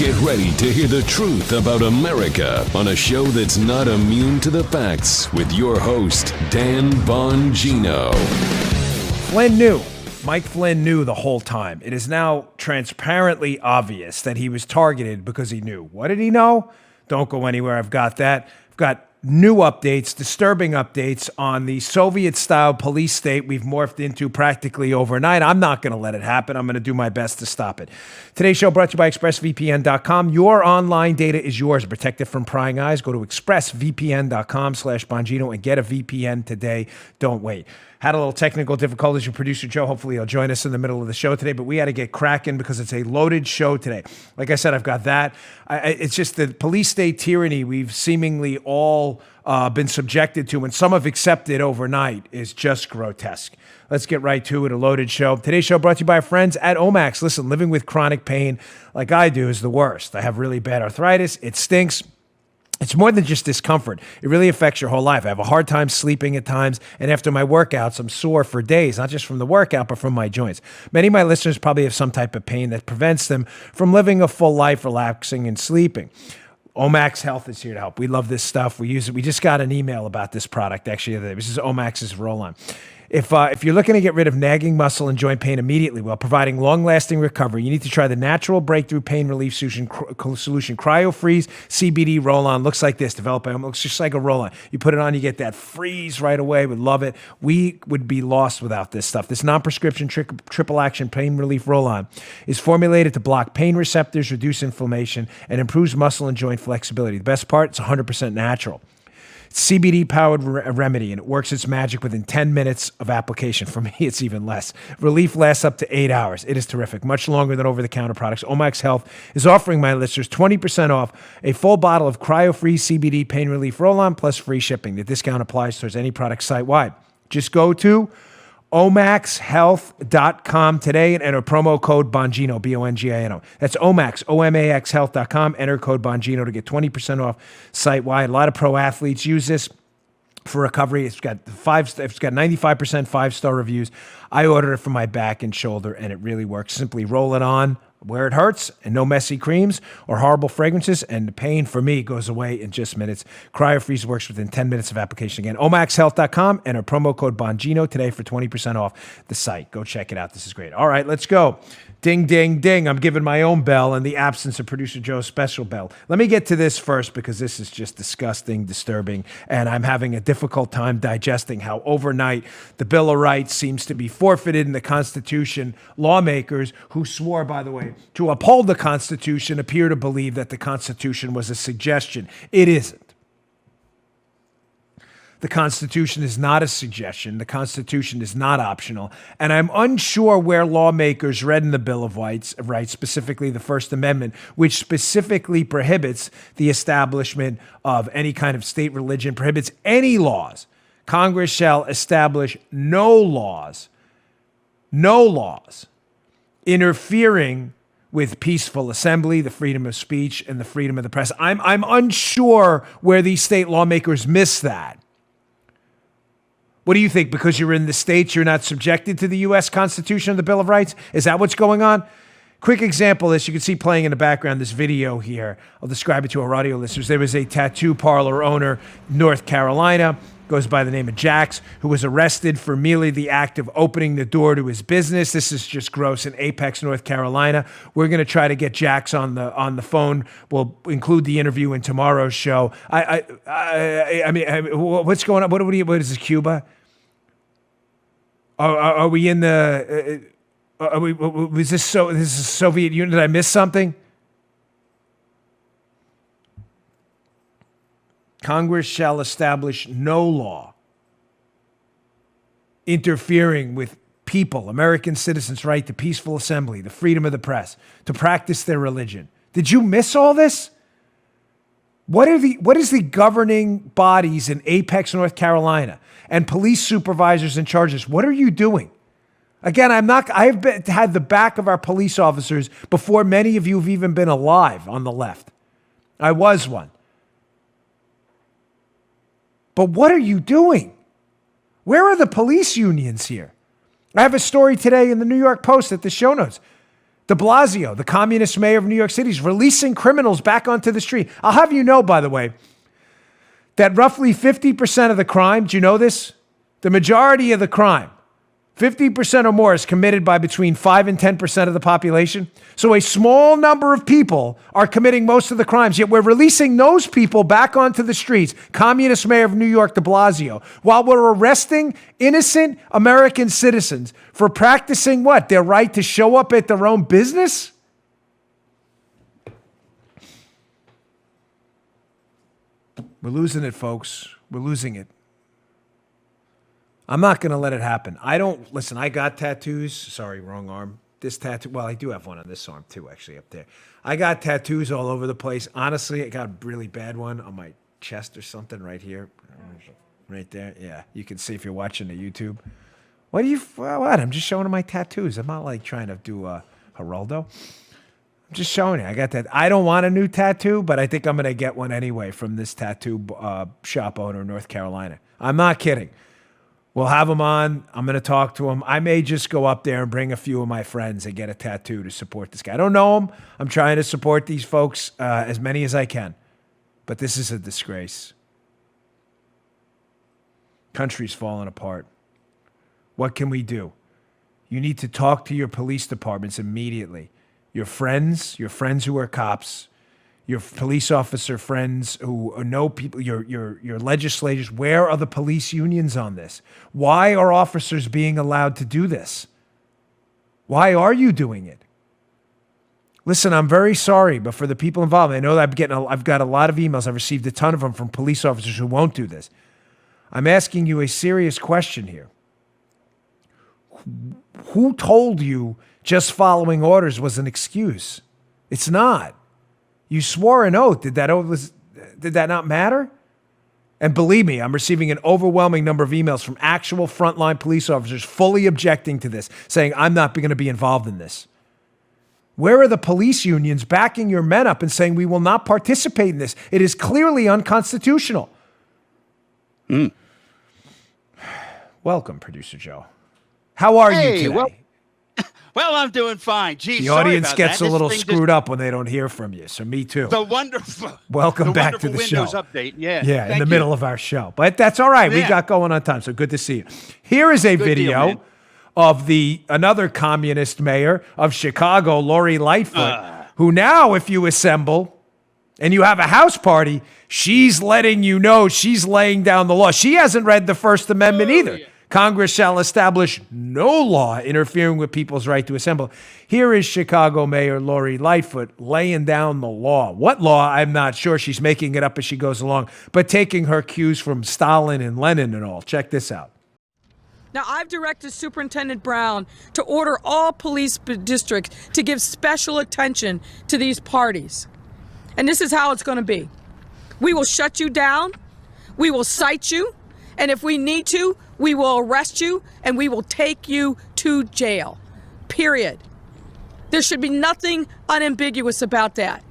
Get ready to hear the truth about America on a show that's not immune to the facts with your host, Dan Bongino. Flynn knew. Mike Flynn knew the whole time. It is now transparently obvious that he was targeted because he knew. What did he know? Don't go anywhere. I've got that. I've got new updates, disturbing updates on the Soviet-style police state we've morphed into practically overnight. I'm not going to let it happen. I'm going to do my best to stop it. Today's show brought to you by ExpressVPN.com. Your online data is yours. Protect it from prying eyes. Go to ExpressVPN.com/Bongino and get a VPN today. Don't wait. Had a little technical difficulties with producer Joe. Hopefully he'll join us in the middle of the show today, but we had to get cracking because it's a loaded show today. Like I said, I've got that. It's just the police state tyranny we've seemingly all been subjected to, and some have accepted overnight, is just grotesque. Let's get right to it, a loaded show. Today's show brought to you by our friends at Omax. Listen, living with chronic pain like I do is the worst. I have really bad arthritis. It stinks. It's more than just discomfort. It really affects your whole life. I have a hard time sleeping at times, and after my workouts, I'm sore for days, not just from the workout, but from my joints. Many of my listeners probably have some type of pain that prevents them from living a full life, relaxing and sleeping. Omax Health is here to help. We love this stuff. We use it. We just got an email about this product actually the other day. This is Omax's Roll-On. If you're looking to get rid of nagging muscle and joint pain immediately while providing long-lasting recovery, you need to try the natural breakthrough pain relief solution Cryo-Freeze CBD Roll-On. Looks like this. Developed by looks just like a Roll-On. You put it on, you get that freeze right away. We love it. We would be lost without this stuff. This non-prescription triple-action pain relief Roll-On is formulated to block pain receptors, reduce inflammation, and improves muscle and joint flexibility. The best part, it's 100% natural. CBD-powered remedy, and it works its magic within 10 minutes of application. For me, it's even less. Relief lasts up to 8 hours. It is terrific, much longer than over-the-counter products. Omax Health is offering my listeners 20% off a full bottle of Cryo-Freeze CBD Pain Relief Roll-On plus free shipping. The discount applies towards any product site-wide. Just go to omaxhealth.com today and enter promo code Bongino, Bongino. That's Omax, OMAX health.com. Enter code Bongino to get 20% off site-wide. A lot of pro athletes use this for recovery. It's got 95% five-star reviews. I ordered it for my back and shoulder, and it really works. Simply roll it on where it hurts, and no messy creams or horrible fragrances, and the pain for me goes away in just minutes. Cryo-Freeze works within 10 minutes of application. Again, omaxhealth.com, and our promo code Bongino today for 20% off the site. Go check it out. This is great. All right, let's go. Ding, ding, ding. I'm giving my own bell in the absence of producer Joe's special bell. Let me get to this first because this is just disgusting, disturbing, and I'm having a difficult time digesting how overnight the Bill of Rights seems to be forfeited in the Constitution. Lawmakers who swore, by the way, to uphold the Constitution appear to believe that the Constitution was a suggestion. It isn't. The Constitution is not a suggestion. The Constitution is not optional. And I'm unsure where lawmakers read in the Bill of Rights, specifically the First Amendment, which specifically prohibits the establishment of any kind of state religion, prohibits any laws. Congress shall establish no laws interfering with peaceful assembly, the freedom of speech, and the freedom of the press. I'm unsure where these state lawmakers miss that. What do you think? Because you're in the States, you're not subjected to the U.S. Constitution or the Bill of Rights? Is that what's going on? Quick example of this, you can see playing in the background this video here. I'll describe it to our audio listeners. There was a tattoo parlor owner, North Carolina, goes by the name of Jax, who was arrested for merely the act of opening the door to his business. This is just gross in Apex, North Carolina. We're going to try to get Jax on the phone. We'll include the interview in tomorrow's show. I mean, what's going on? What is this, Cuba? Are we in the? Was this so? This is Soviet Union. Did I miss something? Congress shall establish no law interfering with people, American citizens' right to peaceful assembly, the freedom of the press, to practice their religion. Did you miss all this? What is the governing bodies in Apex, North Carolina, and police supervisors and charges? What are you doing? Again, I've had the back of our police officers before many of you have even been alive on the left. I was one. But what are you doing? Where are the police unions here? I have a story today in the New York Post at the show notes. De Blasio, the communist mayor of New York City, is releasing criminals back onto the street. I'll have you know, by the way, that roughly 50% of the crime, do you know this? The majority of the crime, 50% or more, is committed by between 5 and 10% of the population. So a small number of people are committing most of the crimes, yet we're releasing those people back onto the streets. Communist mayor of New York, de Blasio, while we're arresting innocent American citizens for practicing what? Their right to show up at their own business? We're losing it, folks. We're losing it. I'm not going to let it happen. Listen, I got tattoos. Sorry, wrong arm. This tattoo, well, I do have one on this arm too, actually, up there. I got tattoos all over the place. Honestly, I got a really bad one on my chest or something right here. Right there. Yeah, you can see if you're watching the YouTube. What? I'm just showing my tattoos. I'm not like trying to do a Geraldo. I'm just showing you. I got that. I don't want a new tattoo, but I think I'm going to get one anyway from this tattoo shop owner in North Carolina. I'm not kidding. We'll have him on. I'm going to talk to him. I may just go up there and bring a few of my friends and get a tattoo to support this guy. I don't know him. I'm trying to support these folks, as many as I can. But this is a disgrace. Country's falling apart. What can we do? You need to talk to your police departments immediately. Your friends who are cops, your police officer friends who know people, your legislators. Where are the police unions on this? Why are officers being allowed to do this? Why are you doing it? Listen, I'm very sorry, but for the people involved, I know that I've got a lot of emails. I've received a ton of them from police officers who won't do this. I'm asking you a serious question here. Who told you just following orders was an excuse? It's not. You swore an oath. Did that not matter? And believe me, I'm receiving an overwhelming number of emails from actual frontline police officers fully objecting to this, saying, I'm not going to be involved in this. Where are the police unions backing your men up and saying, we will not participate in this? It is clearly unconstitutional. Welcome, Producer Joe. How are you today? Well, I'm doing fine. Gee, the audience gets a little screwed up when they don't hear from you, so me too. Welcome back to the show. Windows update. Yeah, in the middle of our show. But that's all right. We got going on time, so good to see you. Here is a video of another communist mayor of Chicago, Lori Lightfoot, who now, if you assemble and you have a house party, she's letting you know she's laying down the law. She hasn't read the First Amendment either. Yeah. Congress shall establish no law interfering with people's right to assemble. Here is Chicago Mayor Lori Lightfoot laying down the law. What law? I'm not sure. She's making it up as she goes along, but taking her cues from Stalin and Lenin and all. Check this out. Now, I've directed Superintendent Brown to order all police districts to give special attention to these parties. And this is how it's going to be. We will shut you down. We will cite you. And if we need to, we will arrest you and we will take you to jail. Period. There should be nothing unambiguous about that.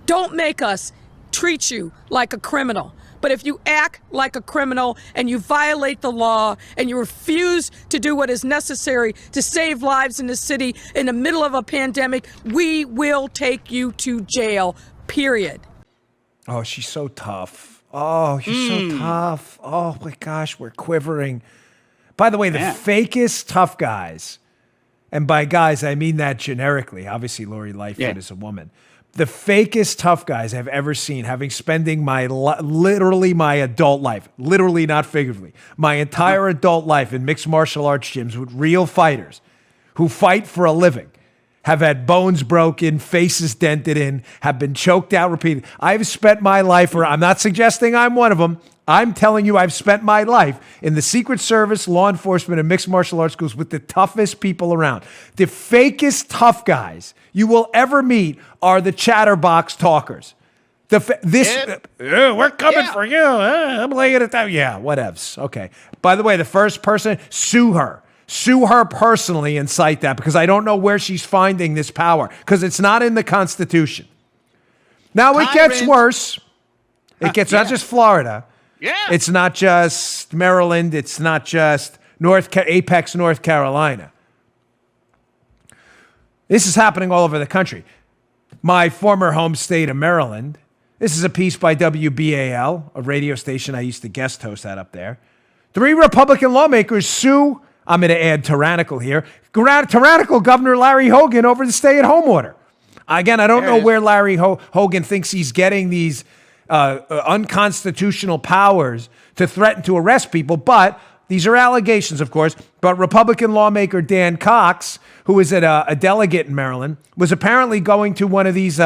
Don't make us treat you like a criminal. But if you act like a criminal and you violate the law and you refuse to do what is necessary to save lives in the city in the middle of a pandemic, we will take you to jail. Period. Oh, she's so tough. Oh, you're so tough. Oh, my gosh, we're quivering. By the way, the fakest tough guys, and by guys, I mean that generically. Obviously, Lori Lightfoot is a woman. The fakest tough guys I've ever seen, spending literally my adult life, literally not figuratively, my entire adult life in mixed martial arts gyms with real fighters who fight for a living, have had bones broken, faces dented in, have been choked out repeatedly. I've spent my life, I'm not suggesting I'm one of them. I'm telling you, I've spent my life in the Secret Service, law enforcement, and mixed martial arts schools with the toughest people around. The fakest tough guys you will ever meet are the chatterbox talkers. We're coming for you. I'm laying it down. Yeah, whatevs. Okay. By the way, the first person, sue her. Sue her personally and cite that, because I don't know where she's finding this power, because it's not in the Constitution. Now, it gets worse. It gets not just Florida. Yeah. It's not just Maryland. It's not just Apex, North Carolina. This is happening all over the country. My former home state of Maryland. This is a piece by WBAL, a radio station I used to guest host at up there. 3 Republican lawmakers sue, I'm going to add tyrannical here, tyrannical Governor Larry Hogan over the stay-at-home order. Again, I don't know where Larry Hogan thinks he's getting these unconstitutional powers to threaten to arrest people, but these are allegations, of course. But Republican lawmaker Dan Cox, who is a delegate in Maryland, was apparently going to one of these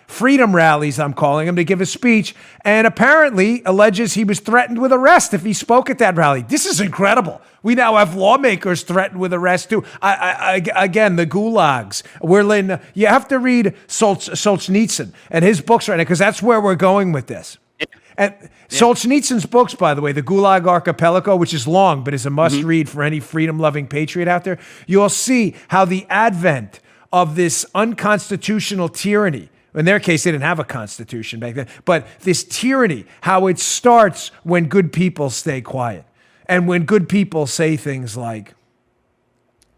freedom rallies, I'm calling him, to give a speech, and apparently alleges he was threatened with arrest if he spoke at that rally. This is incredible. We now have lawmakers threatened with arrest too. Again, the gulags. You have to read Solzhenitsyn and his books right now, because that's where we're going with this. And Solzhenitsyn's books, by the way, the Gulag Archipelago, which is long, but is a must-read for any freedom-loving patriot out there, you'll see how the advent of this unconstitutional tyranny, in their case, they didn't have a constitution back then, but this tyranny, how it starts when good people stay quiet. And when good people say things like,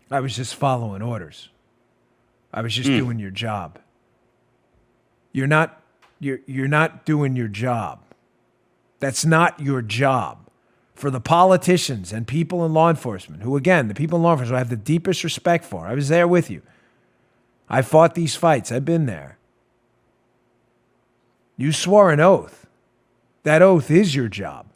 I was just following orders. I was just doing your job. You're not doing your job. That's not your job. For the politicians and people in law enforcement, who, again, the people in law enforcement I have the deepest respect for. I was there with you. I fought these fights. I've been there. You swore an oath. That oath is your job.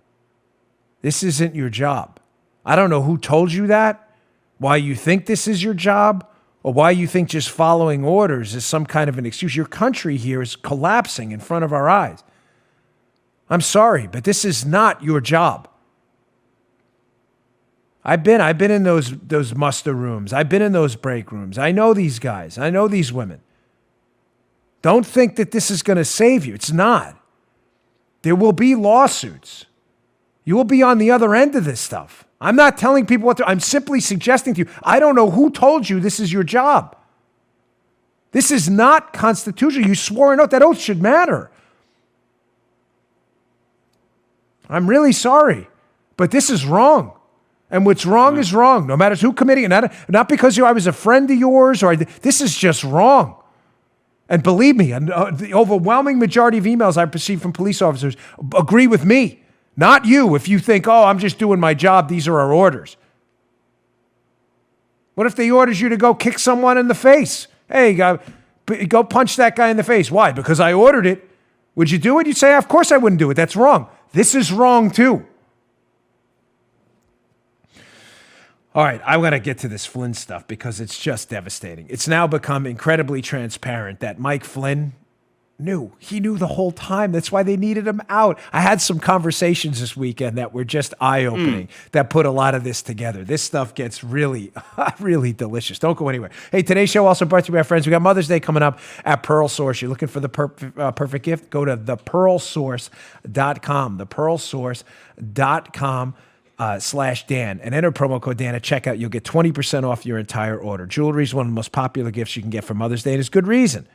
This isn't your job. I don't know who told you that, why you think this is your job, or why you think just following orders is some kind of an excuse. Your country here is collapsing in front of our eyes. I'm sorry, but this is not your job. I've been in those muster rooms. I've been in those break rooms. I know these guys. I know these women. Don't think that this is going to save you. It's not. There will be lawsuits. You will be on the other end of this stuff. I'm not telling people what to, I'm simply suggesting to you, I don't know who told you this is your job. This is not constitutional. You swore an oath. That oath should matter. I'm really sorry, but this is wrong. And what's wrong is wrong, no matter who committing it. Not because I was a friend of yours, this is just wrong. And believe me, the overwhelming majority of emails I've received from police officers agree with me, not you. If you think, oh, I'm just doing my job, these are our orders. What if they orders you to go kick someone in the face? Hey, go punch that guy in the face. Why? Because I ordered it. Would you do it? You'd say, of course I wouldn't do it. That's wrong. This is wrong too. All right, I want to get to this Flynn stuff because it's just devastating. It's now become incredibly transparent that Mike Flynn knew. He knew the whole time. That's why they needed him out. I had some conversations this weekend that were just eye-opening that put a lot of this together. This stuff gets really, really delicious. Don't go anywhere. Hey, today's show also brought to you by our friends. We got Mother's Day coming up at Pearl Source. You're looking for the perfect gift? Go to thepearlsource.com. Thepearlsource.com. /Dan and enter promo code Dan at checkout. You'll get 20% off your entire order. Jewelry is one of the most popular gifts you can get for Mother's Day, and it's good reason.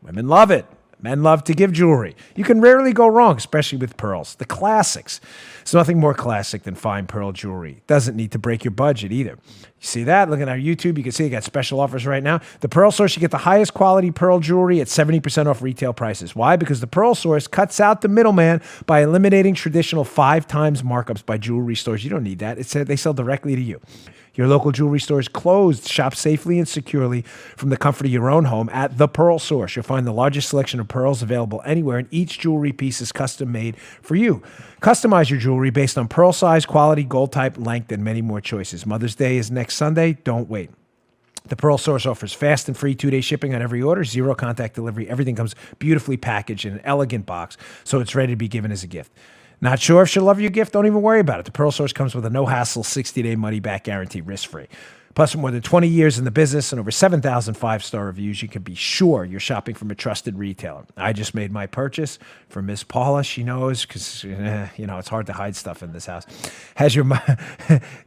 Women love it. Men love to give jewelry. You can rarely go wrong, especially with pearls. The classics. There's nothing more classic than fine pearl jewelry. Doesn't need to break your budget either. You see that? Look at our YouTube. You can see I got special offers right now. The Pearl Source, you get the highest quality pearl jewelry at 70% off retail prices. Why? Because the Pearl Source cuts out the middleman by eliminating traditional 5 times markups by jewelry stores. You don't need that. They sell directly to you. Your local jewelry store is closed. Shop safely and securely from the comfort of your own home at The Pearl Source. You'll find the largest selection of pearls available anywhere, and each jewelry piece is custom made for you. Customize your jewelry based on pearl size, quality, gold type, length, and many more choices. Mother's Day is next Sunday. Don't wait. The Pearl Source offers fast and free 2-day shipping on every order, 0 contact delivery. Everything comes beautifully packaged in an elegant box, so it's ready to be given as a gift. Not sure if she'll love your gift? Don't even worry about it. The Pearl Source comes with a no-hassle 60-day money-back guarantee, risk-free. Plus, with more than 20 years in the business and over 7,000 5-star reviews, you can be sure you're shopping from a trusted retailer. I just made my purchase for Miss Paula. She knows because, it's hard to hide stuff in this house.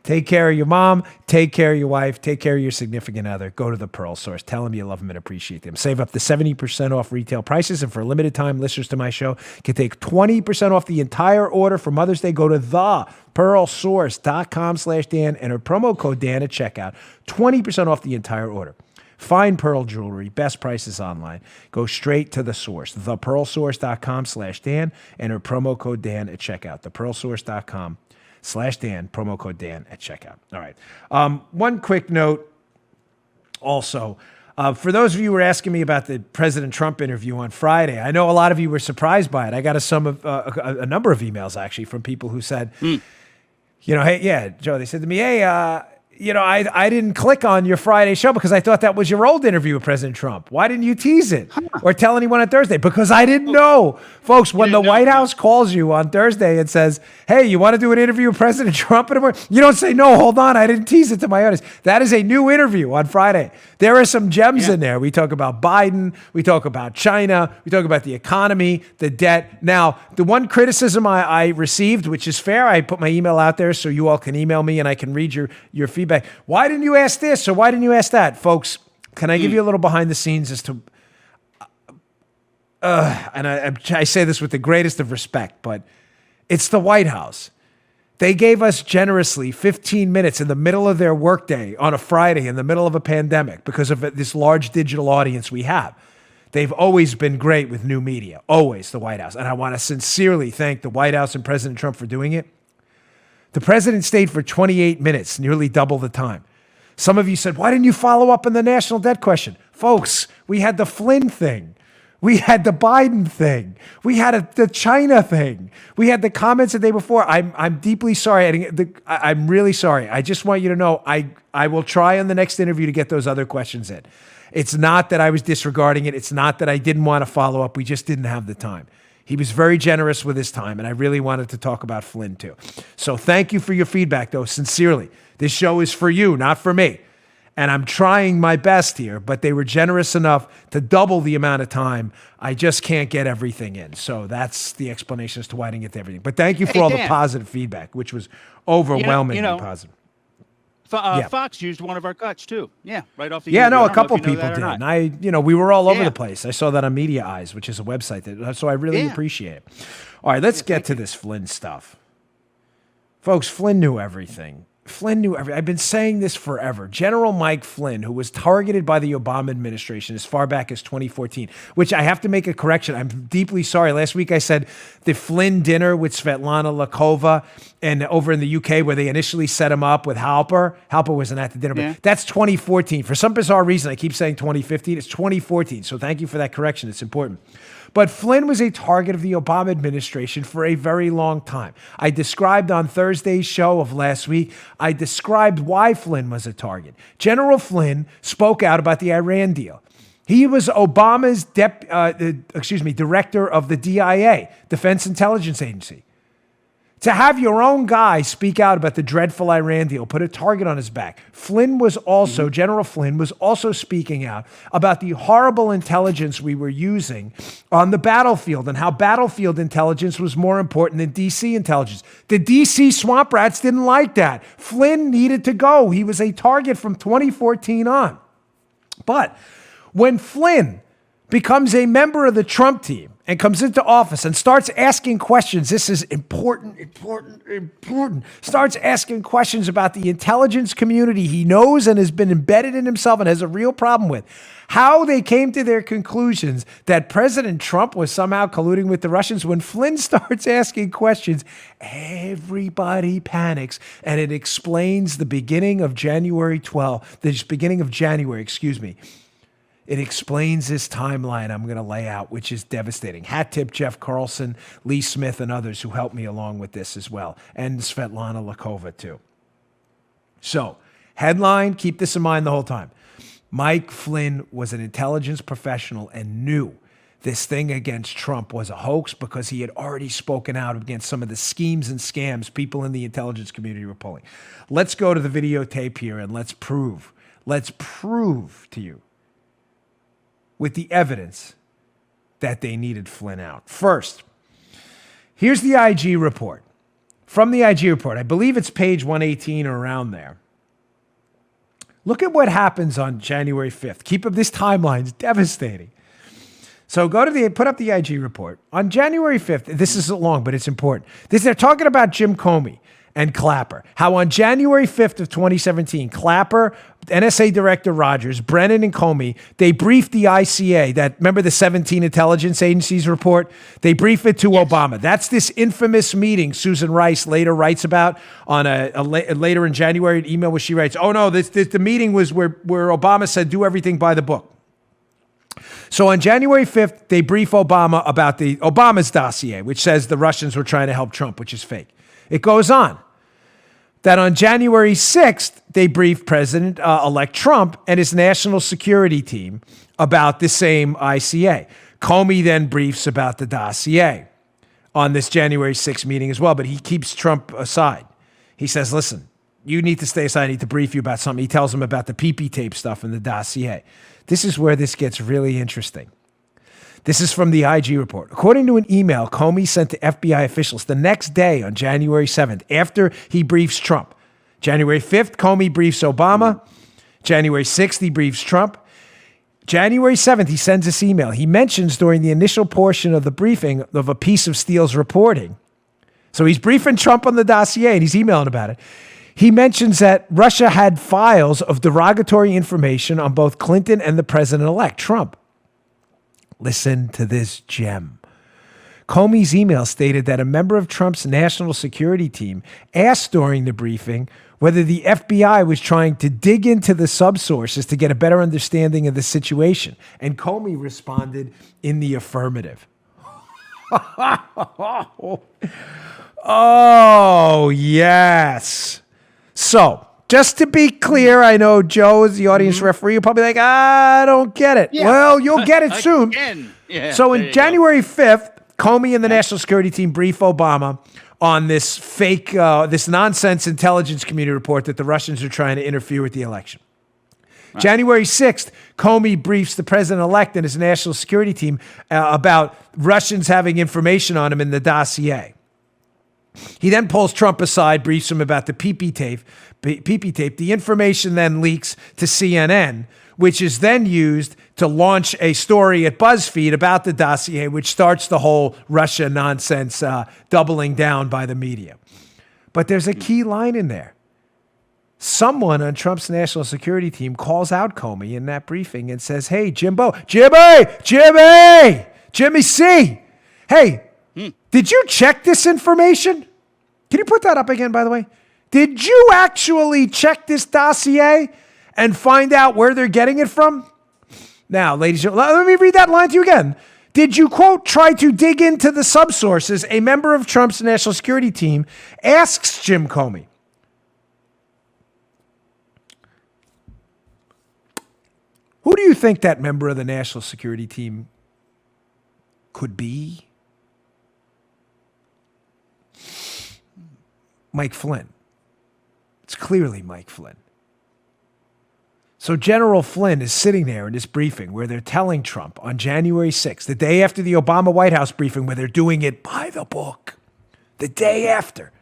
Take care of your mom, take care of your wife, take care of your significant other. Go to the Pearl Source. Tell them you love them and appreciate them. Save up to 70% off retail prices, and for a limited time, listeners to my show can take 20% off the entire order for Mother's Day. Go to thepearlsource.com/Dan. Enter promo code Dan at checkout. 20% off the entire order. Fine pearl jewelry, best prices online. Go straight to the source, thepearlsource.com/Dan. Enter promo code Dan at checkout. Thepearlsource.com/Dan, promo code Dan at checkout. All right. One quick note also. For those of you who were asking me about the President Trump interview on Friday, I know a lot of you were surprised by it. I got a number of emails actually from people who said, hey, yeah, Joe, they said to me, hey, I didn't click on your Friday show because I thought that was your old interview with President Trump. Why didn't you tease it or tell anyone on Thursday? Because I didn't know. Folks, when the White House calls you on Thursday and says, hey, you want to do an interview with President Trump? You don't say, no, hold on, I didn't tease it to my audience. That is a new interview on Friday. There are some gems in there. We talk about Biden. We talk about China. We talk about the economy, the debt. Now, the one criticism I received, which is fair, I put my email out there so you all can email me and I can read your feedback. Why didn't you ask this or why didn't you ask that? Folks, can I give you a little behind the scenes as to, and I say this with the greatest of respect, but it's the White House. They gave us generously 15 minutes in the middle of their workday on a Friday in the middle of a pandemic because of this large digital audience we have. They've always been great with new media, always, the White House. And I want to sincerely thank the White House and President Trump for doing it. The president stayed for 28 minutes, nearly double the time. Some of you said, why didn't you follow up on the national debt question? Folks, we had the Flynn thing. We had the Biden thing. We had the China thing. We had the comments the day before. I'm deeply sorry. I'm really sorry. I just want you to know I will try on the next interview to get those other questions in. It's not that I was disregarding it. It's not that I didn't want to follow up. We just didn't have the time. He was very generous with his time, and I really wanted to talk about Flynn too. So thank you for your feedback, though, sincerely. This show is for you, not for me. And I'm trying my best here, but they were generous enough to double the amount of time. I just can't get everything in. So that's the explanation as to why I didn't get to everything. But thank you for all the positive feedback, which was overwhelmingly positive. Fox used one of our cuts too. Yeah, right off the. Yeah, no, a couple people did. And we were all over the place. I saw that on Media Eyes, which is a website so I really appreciate it. All right, let's get to this Flynn stuff. Folks, Flynn knew everything. I've been saying this forever. General Mike Flynn, who was targeted by the Obama administration as far back as 2014, which I have to make a correction. I'm deeply sorry. Last week I said the Flynn dinner with Svetlana Lakova and over in the UK where they initially set him up with Halper. Halper wasn't at the dinner, but that's 2014. For some bizarre reason, I keep saying 2015. It's 2014. So thank you for that correction. It's important. But Flynn was a target of the Obama administration for a very long time. I described on Thursday's show of last week, I described why Flynn was a target. General Flynn spoke out about the Iran deal. He was Obama's director of the DIA, Defense Intelligence Agency. To have your own guy speak out about the dreadful Iran deal, put a target on his back. General Flynn was also speaking out about the horrible intelligence we were using on the battlefield and how battlefield intelligence was more important than DC intelligence. The DC swamp rats didn't like that. Flynn needed to go. He was a target from 2014 on. But when Flynn becomes a member of the Trump team and comes into office and starts asking questions, this is important, starts asking questions about the intelligence community he knows and has been embedded in himself and has a real problem with, how they came to their conclusions that President Trump was somehow colluding with the Russians. When Flynn starts asking questions, everybody panics, and it explains the beginning of January. It explains this timeline I'm going to lay out, which is devastating. Hat tip Jeff Carlson, Lee Smith, and others who helped me along with this as well, and Svetlana Lakova too. So, headline, keep this in mind the whole time. Mike Flynn was an intelligence professional and knew this thing against Trump was a hoax because he had already spoken out against some of the schemes and scams people in the intelligence community were pulling. Let's go to the videotape here and let's prove to you with the evidence that they needed Flynn out. First, here's the IG report. From the IG report, I believe it's page 118 or around there. Look at what happens on January 5th. Keep up this timeline. It's devastating. So put up the IG report. On January 5th, this isn't long, but it's important. They're talking about Jim Comey and Clapper. How on January 5th of 2017, Clapper NSA Director Rogers, Brennan, and Comey, they briefed the ICA, remember the 17 intelligence agencies report? They brief it to Obama. That's this infamous meeting Susan Rice later writes about on later in January, an email where she writes, oh no, the meeting was where Obama said do everything by the book. So on January 5th, they brief Obama about Obama's dossier, which says the Russians were trying to help Trump, which is fake. It goes on that on January 6th, they briefed President-elect Trump and his national security team about the same ICA. Comey then briefs about the dossier on this January 6th meeting as well, but he keeps Trump aside. He says, listen, you need to stay aside. I need to brief you about something. He tells him about the PP tape stuff in the dossier. This is where this gets really interesting. This is from the IG report. According to an email Comey sent to FBI officials the next day on January 7th, after he briefs Trump. January 5th, Comey briefs Obama. January 6th, he briefs Trump. January 7th, he sends this email. He mentions during the initial portion of the briefing of a piece of Steele's reporting. So he's briefing Trump on the dossier and he's emailing about it. He mentions that Russia had files of derogatory information on both Clinton and the president-elect, Trump. Listen to this gem. Comey's email stated that a member of Trump's national security team asked during the briefing whether the FBI was trying to dig into the subsources to get a better understanding of the situation. And Comey responded in the affirmative. Oh, yes. So, just to be clear, I know Joe is the audience referee. You're probably like, I don't get it. Yeah. Well, you'll get it soon. Yeah, so in January 5th, Comey and the national security team brief Obama on this fake, this nonsense intelligence community report that the Russians are trying to interfere with the election. Right. January 6th, Comey briefs the president-elect and his national security team about Russians having information on him in the dossier. He then pulls Trump aside, briefs him about the PP tape. The information then leaks to CNN, which is then used to launch a story at BuzzFeed about the dossier, which starts the whole Russia nonsense doubling down by the media. But there's a key line in there. Someone on Trump's national security team calls out Comey in that briefing and says, hey, Jimmy C, hey, did you check this information? Can you put that up again, by the way? Did you actually check this dossier and find out where they're getting it from? Now, ladies and gentlemen, let me read that line to you again. Did you, quote, try to dig into the subsources? A member of Trump's national security team asks Jim Comey. Who do you think that member of the national security team could be? Mike Flynn. It's clearly Mike Flynn. So General Flynn is sitting there in this briefing where they're telling Trump on January 6th, the day after the Obama White House briefing where they're doing it by the book. The day after.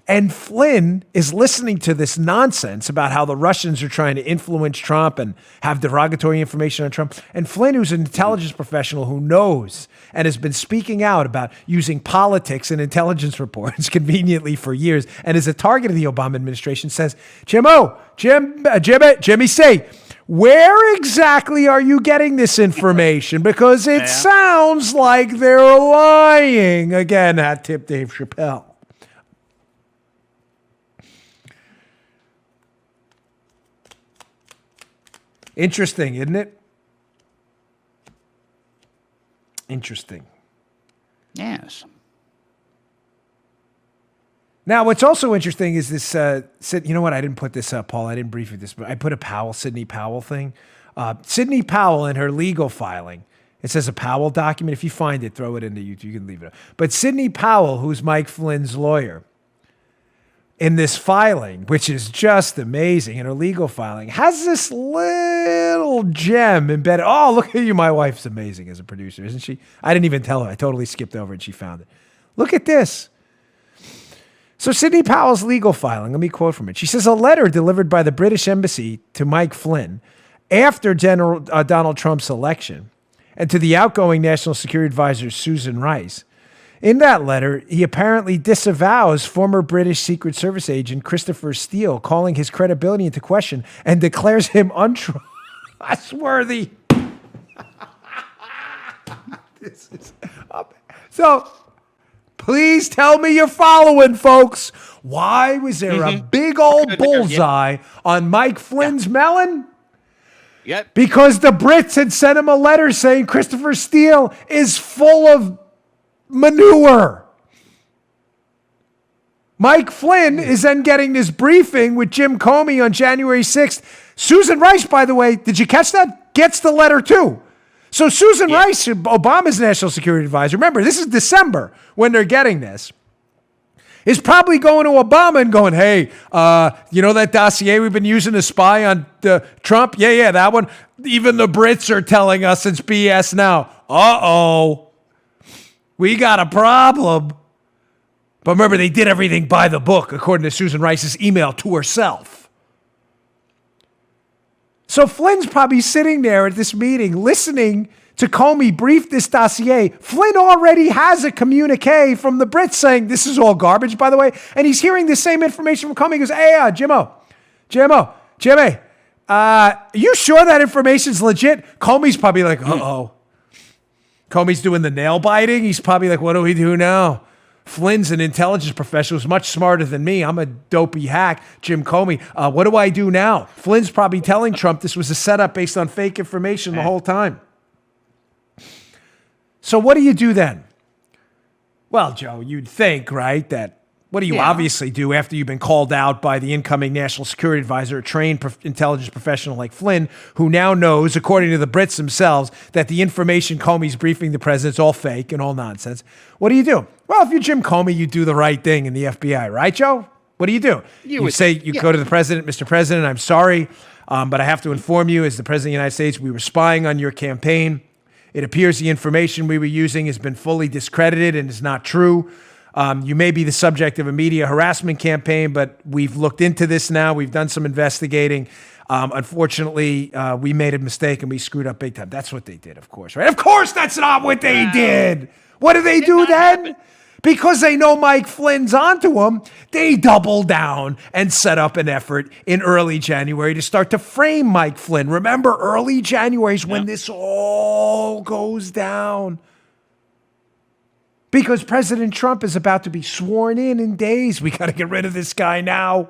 And Flynn is listening to this nonsense about how the Russians are trying to influence Trump and have derogatory information on Trump. And Flynn, who's an intelligence professional who knows and has been speaking out about using politics in intelligence reports conveniently for years and is a target of the Obama administration, says, Jimmy C, where exactly are you getting this information? Because it sounds like they're lying. Again, hat tip Dave Chappelle. Interesting, isn't it? Interesting. Yes. Now, what's also interesting is this, you know what? I didn't put this up, Paul. I didn't brief you this, but I put a Sidney Powell thing. Sidney Powell in her legal filing, it says a Powell document. If you find it, throw it into YouTube. You can leave it up. But Sidney Powell, who's Mike Flynn's lawyer, in this filing, which is just amazing, in her legal filing, has this little gem embedded. Oh, look at you. My wife's amazing as a producer, isn't she? I didn't even tell her. I totally skipped over and she found it. Look at this. So Sidney Powell's legal filing, let me quote from it. She says, a letter delivered by the British embassy to Mike Flynn after Donald Trump's election and to the outgoing National Security Advisor, Susan Rice, In that letter, he apparently disavows former British Secret Service agent Christopher Steele, calling his credibility into question, and declares him untrustworthy. So, please tell me you're following, folks. Why was there a big old bullseye on Mike Flynn's melon? Yep. Because the Brits had sent him a letter saying Christopher Steele is full of manure. Mike Flynn is then getting this briefing with Jim Comey on January 6th. Susan Rice, by the way, did you catch that? Gets the letter too. So Susan Rice, Obama's national security advisor, remember, this is December when they're getting this, is probably going to Obama and going, hey, you know that dossier we've been using to spy on Trump? Yeah, that one. Even the Brits are telling us it's BS now. Uh-oh. We got a problem. But remember, they did everything by the book, according to Susan Rice's email to herself. So Flynn's probably sitting there at this meeting listening to Comey brief this dossier. Flynn already has a communique from the Brits saying this is all garbage, by the way. And he's hearing the same information from Comey. He goes, hey, Jimmy, are you sure that information's legit? Comey's probably like, uh-oh. Comey's doing the nail biting. He's probably like, what do we do now? Flynn's an intelligence professional who's much smarter than me. I'm a dopey hack, Jim Comey. What do I do now? Flynn's probably telling Trump this was a setup based on fake information the whole time. So what do you do then? Well, Joe, you'd think, right, that what do you obviously do after you've been called out by the incoming national security advisor, a trained intelligence professional like Flynn, who now knows, according to the Brits themselves, that the information Comey's briefing the president's all fake and all nonsense. What do you do? Well, if you're Jim Comey, you do the right thing in the FBI, right, Joe? What do? You go to the president, Mr. President, I'm sorry, but I have to inform you, as the president of the United States, we were spying on your campaign. It appears the information we were using has been fully discredited and is not true. You may be the subject of a media harassment campaign, but we've looked into this now. We've done some investigating. Unfortunately, we made a mistake and we screwed up big time. That's what they did, of course, right? Of course, that's not what they did. What do they do then? Because they know Mike Flynn's onto them, they double down and set up an effort in early January to start to frame Mike Flynn. Remember, early January is when this all goes down. Because President Trump is about to be sworn in days. We got to get rid of this guy now.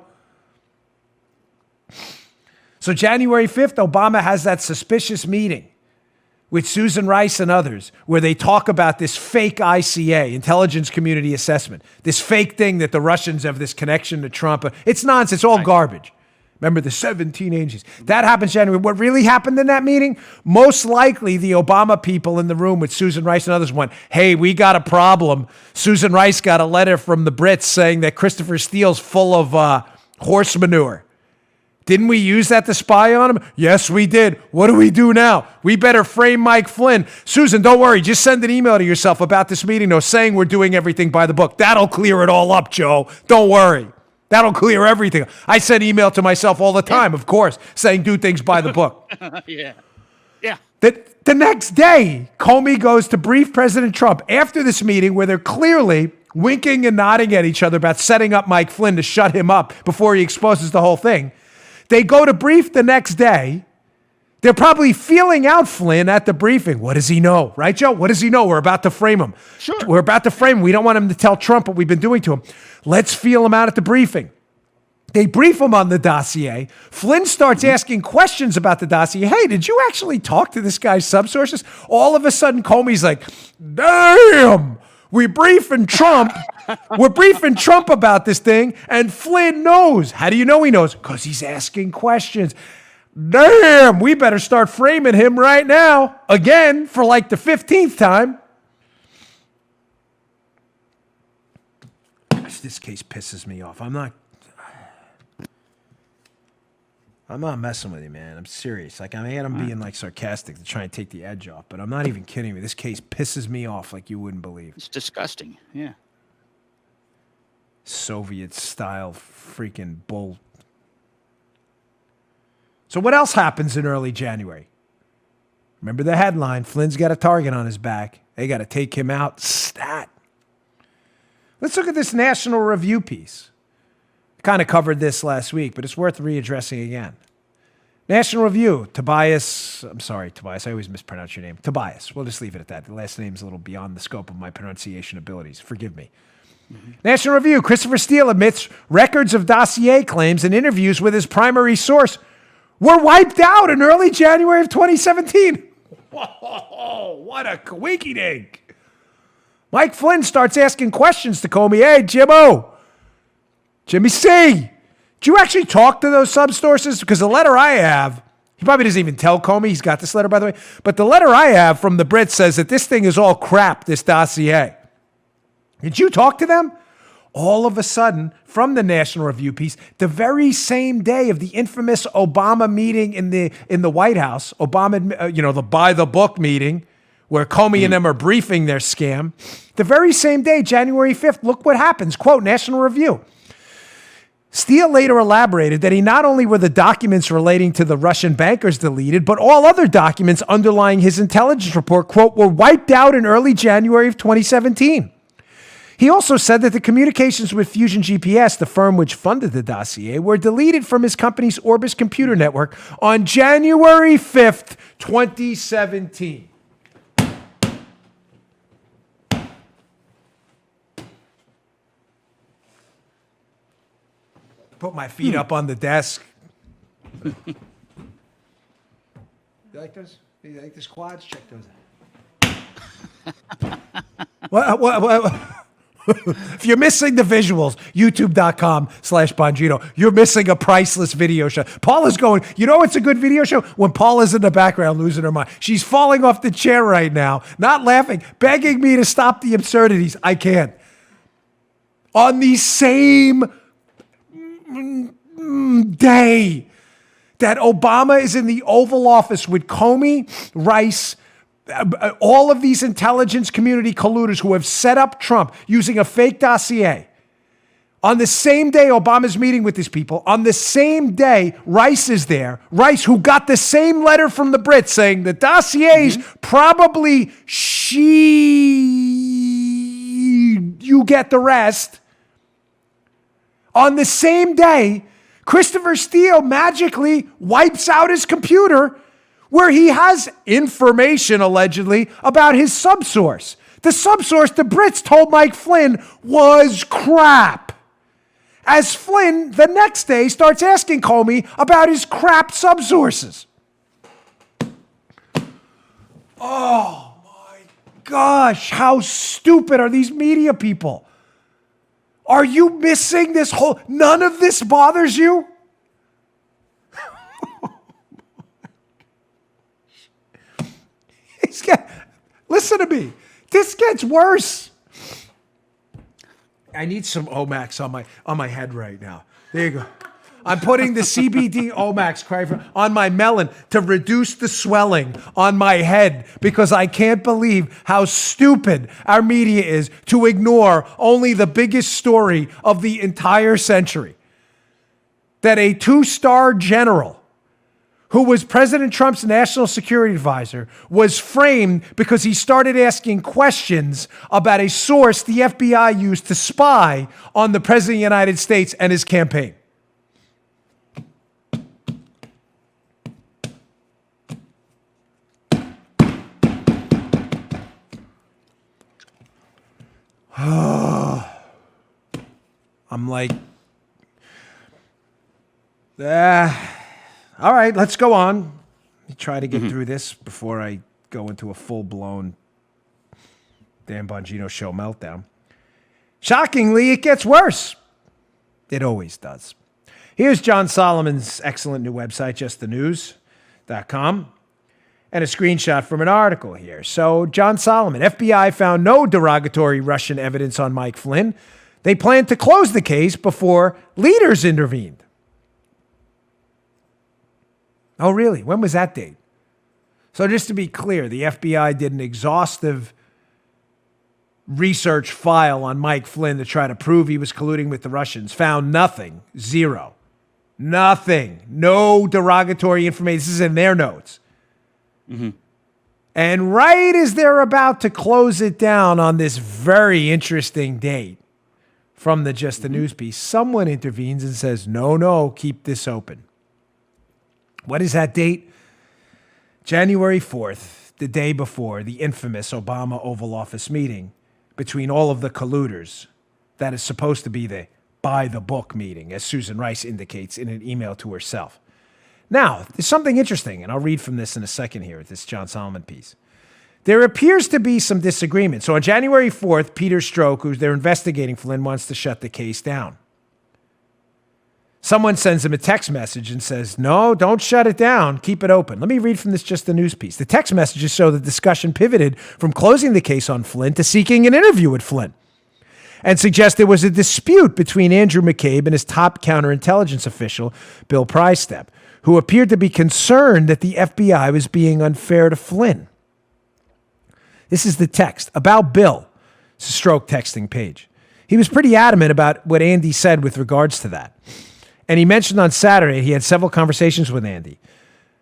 So January 5th, Obama has that suspicious meeting with Susan Rice and others where they talk about this fake ICA, intelligence community assessment, this fake thing that the Russians have this connection to Trump. It's nonsense. It's all garbage. Remember the 17 agencies. That happens January. What really happened in that meeting? Most likely the Obama people in the room with Susan Rice and others went, hey, we got a problem. Susan Rice got a letter from the Brits saying that Christopher Steele's full of horse manure. Didn't we use that to spy on him? Yes, we did. What do we do now? We better frame Mike Flynn. Susan, don't worry. Just send an email to yourself about this meeting, though, saying we're doing everything by the book. That'll clear it all up, Joe. Don't worry. That'll clear everything. I send email to myself all the time, of course, saying do things by the book. Yeah. The next day, Comey goes to brief President Trump after this meeting where they're clearly winking and nodding at each other about setting up Mike Flynn to shut him up before he exposes the whole thing. They go to brief the next day. They're probably feeling out Flynn at the briefing. What does he know? Right, Joe? What does he know? We're about to frame him. Sure. We're about to frame him. We don't want him to tell Trump what we've been doing to him. Let's feel him out at the briefing. They brief him on the dossier. Flynn starts asking questions about the dossier. Hey, did you actually talk to this guy's subsources? All of a sudden, Comey's like, damn, we're briefing Trump. We're briefing Trump about this thing, and Flynn knows. How do you know he knows? Because he's asking questions. Damn, we better start framing him right now. Again, for like the 15th time. Gosh, this case pisses me off. I'm not messing with you, man. I'm serious. Like, I mean, I'm being like sarcastic to try and take the edge off, but I'm not even kidding you. This case pisses me off like you wouldn't believe. It's disgusting. Yeah. Soviet-style freaking bull. So what else happens in early January? Remember the headline, Flynn's got a target on his back. They got to take him out. Stat. Let's look at this National Review piece. Kind of covered this last week, but it's worth readdressing again. National Review, Tobias, I always mispronounce your name. Tobias, we'll just leave it at that. The last name's a little beyond the scope of my pronunciation abilities. Forgive me. National Review, Christopher Steele admits records of dossier claims and interviews with his primary source were wiped out in early January of 2017. Whoa, what a coinky-dink. Mike Flynn starts asking questions to Comey. Hey, Jimmy C., did you actually talk to those sub-sources? Because the letter I have, he probably doesn't even tell Comey. He's got this letter, by the way. But the letter I have from the Brits says that this thing is all crap, this dossier. Did you talk to them? All of a sudden, from the National Review piece, the very same day of the infamous Obama meeting in the White House, Obama, the by-the-book meeting, where Comey and them are briefing their scam, the very same day, January 5th, look what happens. Quote, National Review. Steele later elaborated that he not only were the documents relating to the Russian bankers deleted, but all other documents underlying his intelligence report, quote, were wiped out in early January of 2017. He also said that the communications with Fusion GPS, the firm which funded the dossier, were deleted from his company's Orbis computer network on January 5th, 2017. Put my feet up on the desk. You like those? You like these quads? Check those out. What? If you're missing the visuals, youtube.com/Bongino, you're missing a priceless video show. Paula's going, you know it's a good video show? When Paula's in the background losing her mind. She's falling off the chair right now, not laughing, begging me to stop the absurdities. I can't. On the same day that Obama is in the Oval Office with Comey, Rice, all of these intelligence community colluders who have set up Trump using a fake dossier. On the same day Obama's meeting with these people, on the same day Rice is there. Rice, who got the same letter from the Brits saying the dossiers probably you get the rest. On the same day, Christopher Steele magically wipes out his computer where he has information, allegedly, about his subsource. The subsource the Brits told Mike Flynn was crap. As Flynn, the next day, starts asking Comey about his crap subsources. Oh, my gosh, how stupid are these media people? Are you missing this whole... None of this bothers you? Listen to me. This gets worse. I need some Omax on my head right now. There you go. I'm putting the CBD Omax on my melon to reduce the swelling on my head because I can't believe how stupid our media is to ignore only the biggest story of the entire century. That a 2-star general who was President Trump's national security advisor was framed because he started asking questions about a source the FBI used to spy on the President of the United States and his campaign. I'm like, all right, let's go on. Let me try to get through this before I go into a full-blown Dan Bongino show meltdown. Shockingly, it gets worse. It always does. Here's John Solomon's excellent new website, justthenews.com, and a screenshot from an article here. So, John Solomon, FBI found no derogatory Russian evidence on Mike Flynn. They planned to close the case before leaders intervened. Oh, really? When was that date? So just to be clear, the FBI did an exhaustive research file on Mike Flynn to try to prove he was colluding with the Russians. Found nothing. Zero. Nothing. No derogatory information. This is in their notes. And right as they're about to close it down on this very interesting date, from the Just the News piece. Someone intervenes and says, no, keep this open. What is that date? January 4th, the day before the infamous Obama Oval Office meeting between all of the colluders. That is supposed to be the by the book meeting, as Susan Rice indicates in an email to herself. Now, there's something interesting, and I'll read from this in a second here, this John Solomon piece. There appears to be some disagreement. So on January 4th, Peter Strzok, who's they're investigating Flynn, wants to shut the case down. Someone sends him a text message and says, no, don't shut it down. Keep it open. Let me read from this Just the News piece. The text messages show the discussion pivoted from closing the case on Flynn to seeking an interview with Flynn, and suggest there was a dispute between Andrew McCabe and his top counterintelligence official, Bill Prystep, who appeared to be concerned that the FBI was being unfair to Flynn. This is the text about Bill. It's a Strzok texting page. He was pretty adamant about what Andy said with regards to that. And he mentioned on Saturday he had several conversations with Andy.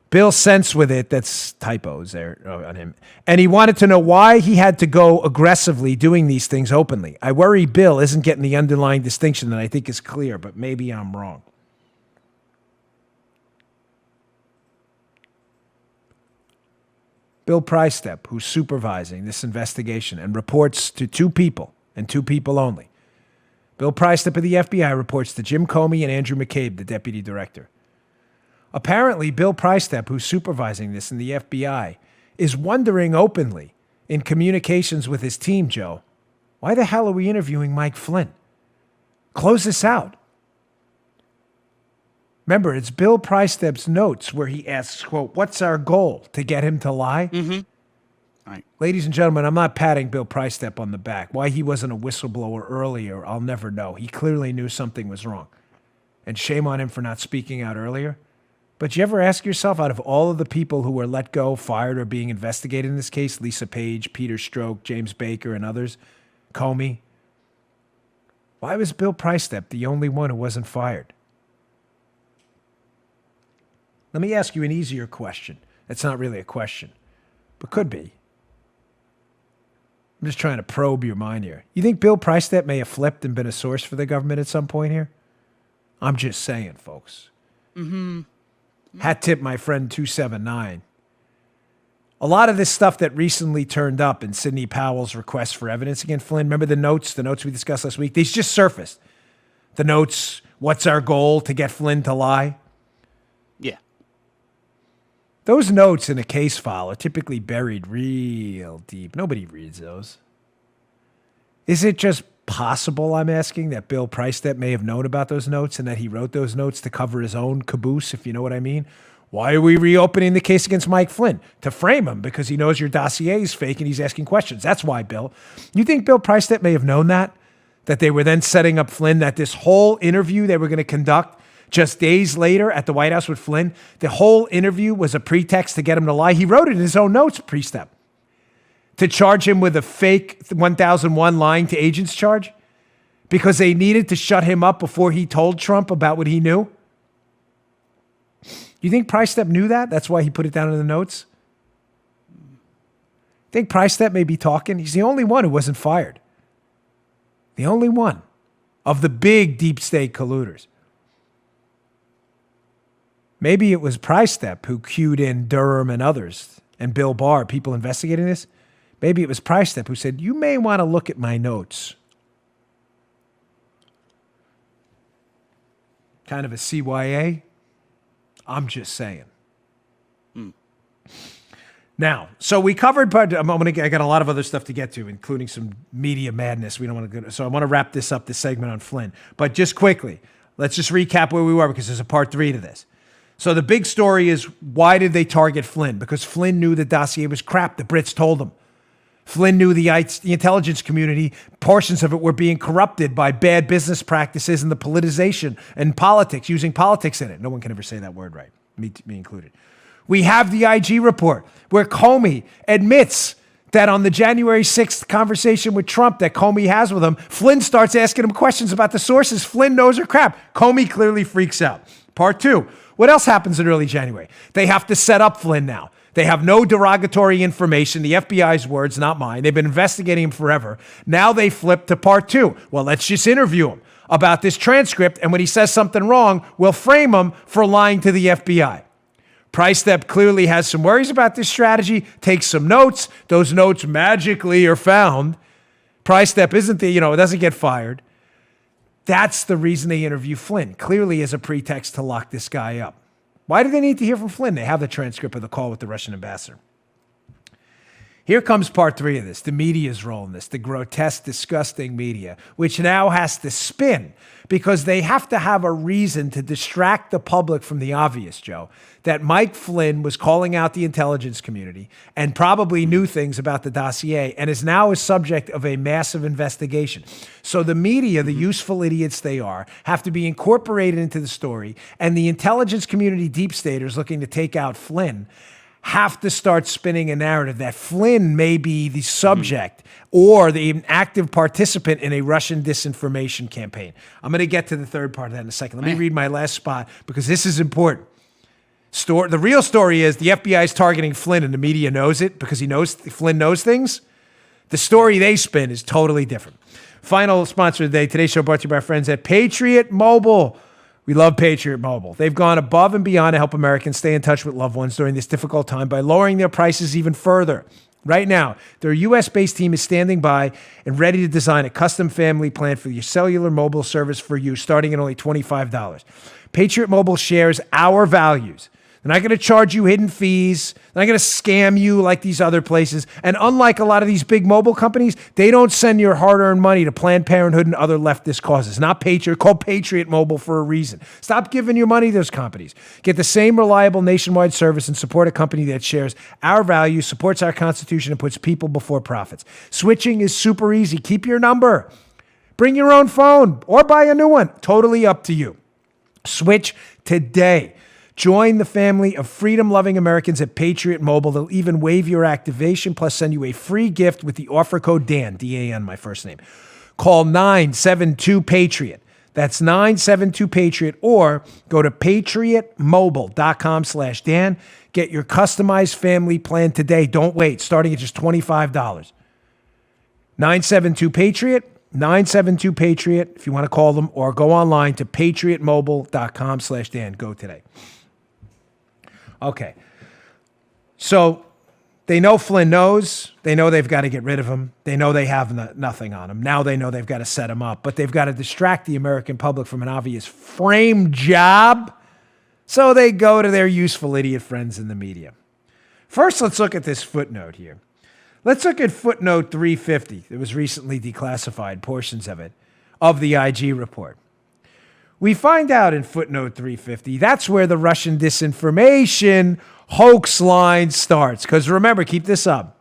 Bill sensed with it, that's typos there on him, and he wanted to know why he had to go aggressively doing these things openly. I worry Bill isn't getting the underlying distinction that I think is clear, but maybe I'm wrong. Bill Prystep, who's supervising this investigation and reports to two people and two people only. Bill Prystep of the FBI reports to Jim Comey and Andrew McCabe, the deputy director. Apparently, Bill Prystep, who's supervising this in the FBI, is wondering openly in communications with his team, Joe, why the hell are we interviewing Mike Flynn? Close this out. Remember, it's Bill Prystep's notes where he asks, quote, what's our goal? To get him to lie? Mm-hmm. Right. Ladies and gentlemen, I'm not patting Bill Prystep on the back. Why he wasn't a whistleblower earlier, I'll never know. He clearly knew something was wrong. And shame on him for not speaking out earlier. But you ever ask yourself, out of all of the people who were let go, fired, or being investigated in this case, Lisa Page, Peter Strzok, James Baker, and others, Comey, why was Bill Prystep the only one who wasn't fired? Let me ask you an easier question. It's not really a question, but could be. I'm just trying to probe your mind here. You think Bill Prystep may have flipped and been a source for the government at some point here? I'm just saying, folks. Mm-hmm. Hat tip, my friend 279. A lot of this stuff that recently turned up in Sidney Powell's request for evidence against Flynn, remember the notes we discussed last week? These just surfaced. The notes, what's our goal to get Flynn to lie? Yeah. Those notes in a case file are typically buried real deep. Nobody reads those. Is it just possible, I'm asking, that Bill Prystep may have known about those notes and that he wrote those notes to cover his own caboose, if you know what I mean? Why are we reopening the case against Mike Flynn? To frame him, because he knows your dossier is fake and he's asking questions. That's why, Bill. You think Bill Prystep may have known that? That they were then setting up Flynn, that this whole interview they were going to conduct just days later at the White House with Flynn, the whole interview was a pretext to get him to lie? He wrote it in his own notes, Prystep, to charge him with a fake 1001 lying to agents charge because they needed to shut him up before he told Trump about what he knew? You think Prystep knew that? That's why he put it down in the notes? Think Prystep may be talking? He's the only one who wasn't fired. The only one of the big deep state colluders. Maybe it was Prystep who cued in Durham and others, and Bill Barr, people investigating this. Maybe it was Prystep who said, you may want to look at my notes. Kind of a CYA. I'm just saying. Now, so we covered, but I got a lot of other stuff to get to, including some media madness. We don't want to go. So I want to wrap this up, this segment on Flynn. But just quickly, let's just recap where we were because there's a part 3 to this. So the big story is, why did they target Flynn? Because Flynn knew the dossier was crap. The Brits told him. Flynn knew the intelligence community, portions of it were being corrupted by bad business practices and the politicization and politics, using politics in it. No one can ever say that word right, me included. We have the IG report where Comey admits that on the January 6th conversation with Trump that Comey has with him, Flynn starts asking him questions about the sources Flynn knows are crap. Comey clearly freaks out. Part 2. What else happens in early January? They have to set up Flynn now. They have no derogatory information, the FBI's words, not mine. They've been investigating him forever. Now they flip to part 2. Well, let's just interview him about this transcript, and when he says something wrong, we'll frame him for lying to the FBI. Price Step clearly has some worries about this strategy, takes some notes. Those notes magically are found. Price Step isn't it doesn't get fired. That's the reason they interview Flynn, clearly as a pretext to lock this guy up. Why do they need to hear from Flynn? They have the transcript of the call with the Russian ambassador. Here comes part 3 of this, the media's role in this, the grotesque, disgusting media, which now has to spin because they have to have a reason to distract the public from the obvious, Joe, that Mike Flynn was calling out the intelligence community and probably knew things about the dossier and is now a subject of a massive investigation. So the media, the useful idiots they are, have to be incorporated into the story, and the intelligence community deep staters looking to take out Flynn have to start spinning a narrative that Flynn may be the subject or the active participant in a Russian disinformation campaign. I'm going to get to the third part of that in a second. Let me read my last spot because this is important. The real story is the FBI is targeting Flynn and the media knows it because Flynn knows things. The story they spin is totally different. Final sponsor of the day. Today's show brought to you by our friends at Patriot Mobile. We love Patriot Mobile. They've gone above and beyond to help Americans stay in touch with loved ones during this difficult time by lowering their prices even further. Right now, their U.S.-based team is standing by and ready to design a custom family plan for your cellular mobile service for you, starting at only $25. Patriot Mobile shares our values. They're not going to charge you hidden fees. They're not going to scam you like these other places. And unlike a lot of these big mobile companies, they don't send your hard-earned money to Planned Parenthood and other leftist causes. Not Patriot. Called Patriot Mobile for a reason. Stop giving your money to those companies. Get the same reliable nationwide service and support a company that shares our values, supports our Constitution, and puts people before profits. Switching is super easy. Keep your number. Bring your own phone or buy a new one. Totally up to you. Switch today. Join the family of freedom-loving Americans at Patriot Mobile. They'll even waive your activation, plus send you a free gift with the offer code DAN, D-A-N, my first name. Call 972-PATRIOT. That's 972-PATRIOT, or go to patriotmobile.com/Dan. Get your customized family plan today. Don't wait, starting at just $25. 972-PATRIOT. 972-PATRIOT if you want to call them, or go online to patriotmobile.com/Dan. Go today. Okay. So they know Flynn knows. They know they've got to get rid of him. They know they have nothing on him. Now they know they've got to set him up, but they've got to distract the American public from an obvious frame job. So they go to their useful idiot friends in the media. First, let's look at this footnote here. Let's look at footnote 350. It was recently declassified, portions of it, of the IG report. We find out in footnote 350, that's where the Russian disinformation hoax line starts. Because remember, keep this up.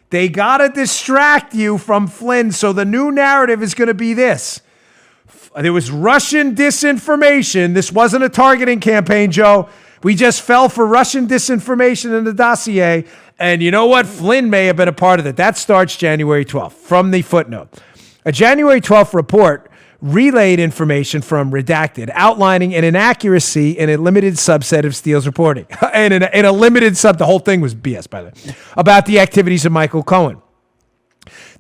They got to distract you from Flynn, so the new narrative is going to be this. There was Russian disinformation. This wasn't a targeting campaign, Joe. We just fell for Russian disinformation in the dossier. And you know what? Flynn may have been a part of it. That starts January 12th from the footnote. A January 12th report relayed information from Redacted outlining an inaccuracy in a limited subset of Steele's reporting. And in a limited the whole thing was BS, by the way, about the activities of Michael Cohen.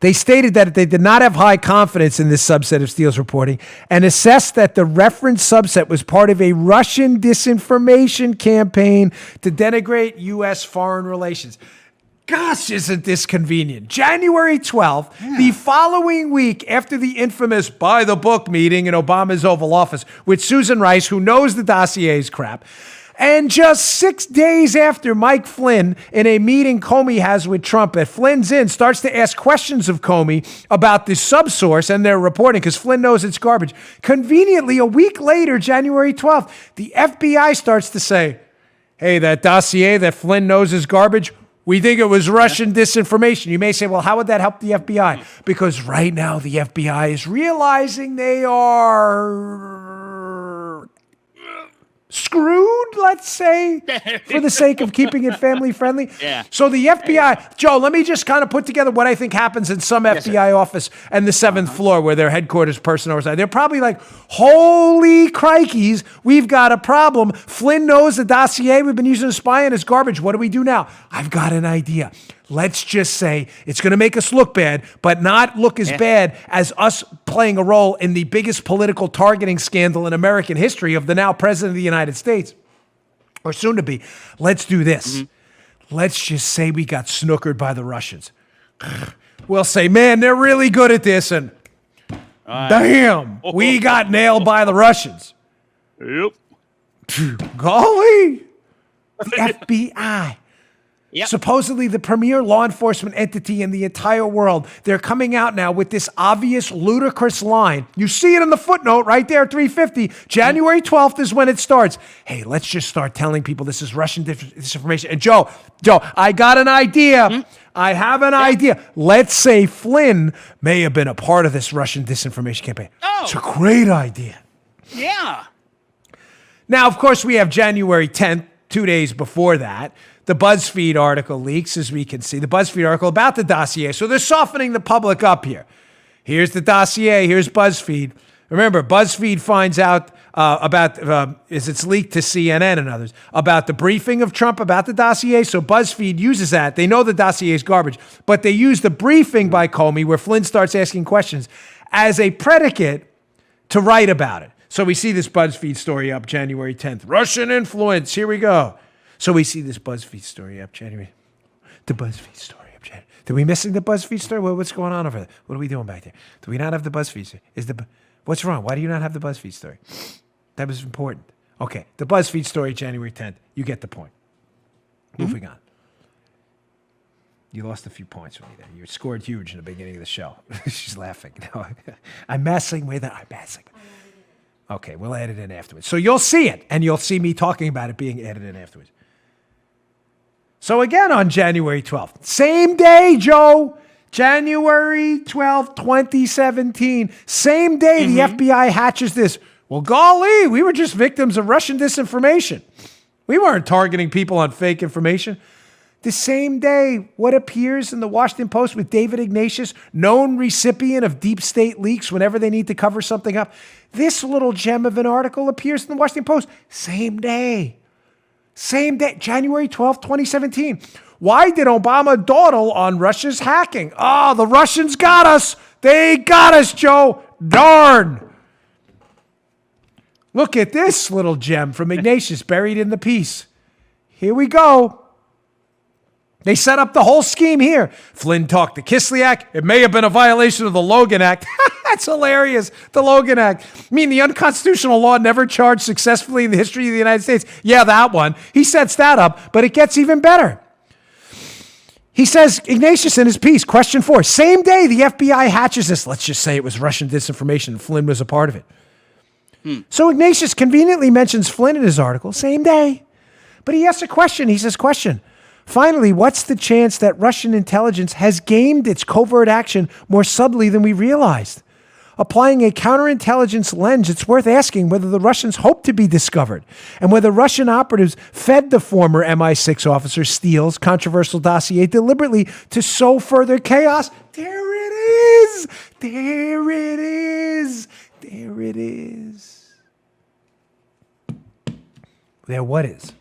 They stated that they did not have high confidence in this subset of Steele's reporting and assessed that the referenced subset was part of a Russian disinformation campaign to denigrate U.S. foreign relations. Gosh, isn't this convenient? January 12th, the following week after the infamous by-the-book meeting in Obama's Oval Office with Susan Rice, who knows the dossier's crap, and just 6 days after Mike Flynn, in a meeting Comey has with Trump at Flynn's Inn, starts to ask questions of Comey about the subsource and their reporting, because Flynn knows it's garbage. Conveniently, a week later, January 12th, the FBI starts to say, hey, that dossier that Flynn knows is garbage, we think it was Russian disinformation. You may say, well, how would that help the FBI? Because right now the FBI is realizing they are screwed, let's say, for the sake of keeping it family friendly. Yeah. So the FBI, Joe, let me just kind of put together what I think happens in some FBI office and the 7th floor where their headquarters personnel reside. They're probably like, holy crikeys, we've got a problem. Flynn knows the dossier we've been using to spy on is garbage. What do we do now? I've got an idea. Let's just say it's going to make us look bad, but not look as bad as us playing a role in the biggest political targeting scandal in American history of the now president of the United States, or soon to be. Let's do this. Let's just say we got snookered by the Russians. We'll say, man, they're really good at this, and damn, we got nailed by the Russians. Yep. Golly, the FBI. Yep. Supposedly the premier law enforcement entity in the entire world. They're coming out now with this obvious, ludicrous line. You see it in the footnote right there, 350. January 12th is when it starts. Hey, let's just start telling people this is Russian disinformation. And Joe, I got an idea. I have an idea. Let's say Flynn may have been a part of this Russian disinformation campaign. Oh. It's a great idea. Yeah. Now, of course, we have January 10th, 2 days before that. The BuzzFeed article leaks, as we can see. The BuzzFeed article about the dossier. So they're softening the public up here. Here's the dossier. Here's BuzzFeed. Remember, BuzzFeed finds out it's leaked to CNN and others, about the briefing of Trump about the dossier. So BuzzFeed uses that. They know the dossier is garbage, but they use the briefing by Comey, where Flynn starts asking questions, as a predicate to write about it. So we see this BuzzFeed story up January 10th. Russian influence. Here we go. So we see this BuzzFeed story up January. The BuzzFeed story up January. Are we missing the BuzzFeed story? What's going on over there? What are we doing back there? Do we not have the BuzzFeed story? What's wrong? Why do you not have the BuzzFeed story? That was important. Okay, the BuzzFeed story, January 10th. You get the point. Moving on. You lost a few points with me there. You scored huge in the beginning of the show. She's laughing. No, I'm messing with it. I'm messing. Okay, we'll add it in afterwards. So you'll see it, and you'll see me talking about it being added in afterwards. So again, on January 12th, same day, Joe, January 12th, 2017, same day the FBI hatches this. Well, golly, we were just victims of Russian disinformation. We weren't targeting people on fake information. The same day, what appears in the Washington Post with David Ignatius, known recipient of deep state leaks whenever they need to cover something up. This little gem of an article appears in the Washington Post. Same day, January 12th, 2017. Why did Obama dawdle on Russia's hacking? The Russians got us. They got us, Joe. Darn. Look at this little gem from Ignatius buried in the piece. Here we go. They set up the whole scheme here. Flynn talked to Kislyak. It may have been a violation of the Logan Act. That's hilarious. The Logan Act. I mean, the unconstitutional law never charged successfully in the history of the United States. Yeah, that one. He sets that up, but it gets even better. He says, Ignatius in his piece, question 4, same day the FBI hatches this. Let's just say it was Russian disinformation and Flynn was a part of it. So Ignatius conveniently mentions Flynn in his article, same day. But he asks a question. He says, question. Finally, what's the chance that Russian intelligence has gamed its covert action more subtly than we realized? Applying a counterintelligence lens, it's worth asking whether the Russians hope to be discovered and whether Russian operatives fed the former MI6 officer Steele's controversial dossier deliberately to sow further chaos. There it is. There it is. There it is. There what is?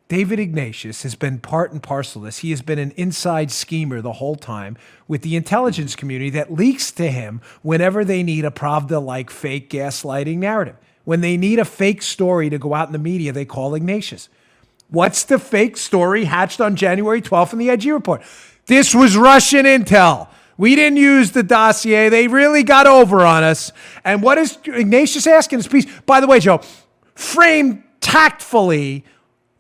David Ignatius has been part and parcel of this. He has been an inside schemer the whole time with the intelligence community that leaks to him whenever they need a Pravda-like fake gaslighting narrative. When they need a fake story to go out in the media, they call Ignatius. What's the fake story hatched on January 12th in the IG report? This was Russian intel. We didn't use the dossier. They really got over on us. And what is Ignatius asking in his piece? By the way, Joe, framed tactfully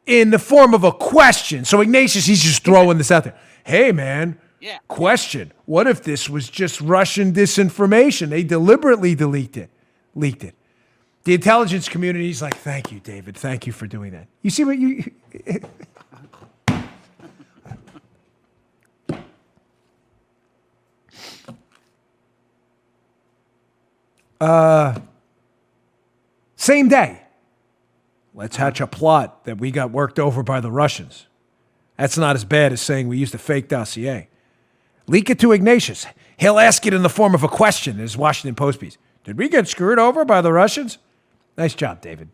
in the form of a question. So Ignatius, he's just throwing this out there. Hey, man, question. What if this was just Russian disinformation? They deliberately leaked it. The intelligence community is like, thank you, David. Thank you for doing that. You see what you... Same day. Let's hatch a plot that we got worked over by the Russians. That's not as bad as saying we used a fake dossier. Leak it to Ignatius. He'll ask it in the form of a question in his Washington Post piece. Did we get screwed over by the Russians? Nice job, David.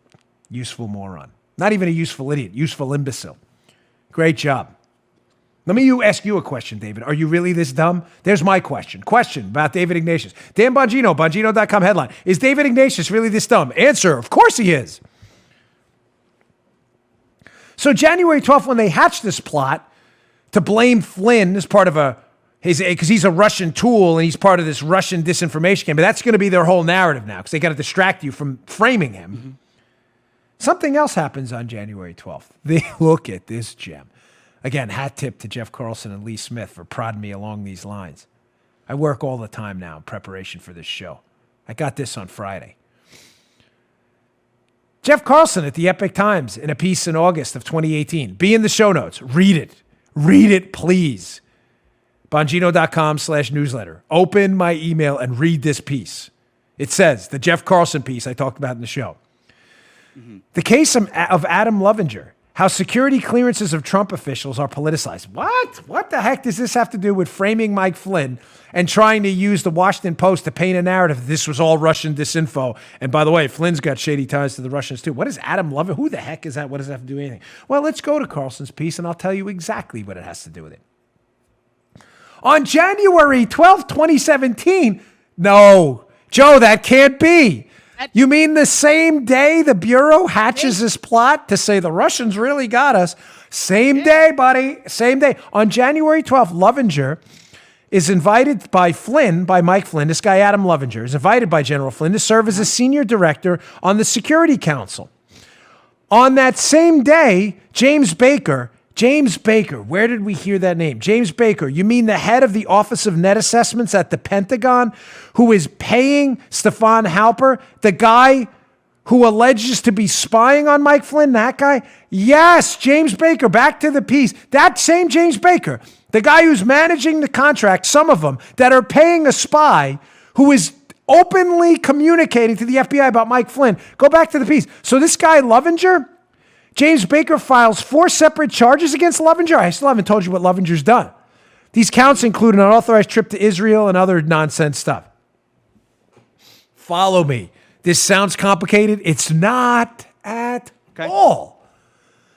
Useful moron. Not even a useful idiot, useful imbecile. Great job. Let me ask you a question, David. Are you really this dumb? There's my question. Question about David Ignatius. Dan Bongino, Bongino.com headline. Is David Ignatius really this dumb? Answer, of course he is. So January 12th, when they hatched this plot to blame Flynn as part of because he's a Russian tool and he's part of this Russian disinformation campaign, but that's going to be their whole narrative now because they got to distract you from framing him. Mm-hmm. Something else happens on January 12th. They look at this gem. Again, hat tip to Jeff Carlson and Lee Smith for prodding me along these lines. I work all the time now in preparation for this show. I got this on Friday. Jeff Carlson at the Epoch Times in a piece in August of 2018. Be in the show notes. Read it. Read it, please. Bongino.com/newsletter. Open my email and read this piece. It says, the Jeff Carlson piece I talked about in the show. Mm-hmm. The case of Adam Lovinger, how security clearances of Trump officials are politicized. What? What the heck does this have to do with framing Mike Flynn and trying to use the Washington Post to paint a narrative that this was all Russian disinfo? And by the way, Flynn's got shady ties to the Russians too. What is Adam Lovinger? Who the heck is that? What does that have to do with anything? Well, let's go to Carlson's piece and I'll tell you exactly what it has to do with it. On January 12th, 2017, no, Joe, that can't be. You mean the same day the Bureau hatches this plot to say the Russians really got us? Same day, buddy. Same day. On January 12th, Lovinger is invited by Mike Flynn, this guy Adam Lovinger, is invited by General Flynn to serve as a senior director on the Security Council. On that same day, James Baker, where did we hear that name? James Baker, you mean the head of the Office of Net Assessments at the Pentagon, who is paying Stefan Halper, the guy who alleges to be spying on Mike Flynn, that guy? Yes, James Baker, back to the piece. That same James Baker, the guy who's managing the contract, some of them, that are paying a spy who is openly communicating to the FBI about Mike Flynn. Go back to the piece. So this guy, Lovinger, James Baker files 4 separate charges against Lovinger. I still haven't told you what Lovinger's done. These counts include an unauthorized trip to Israel and other nonsense stuff. Follow me. This sounds complicated. It's not at all.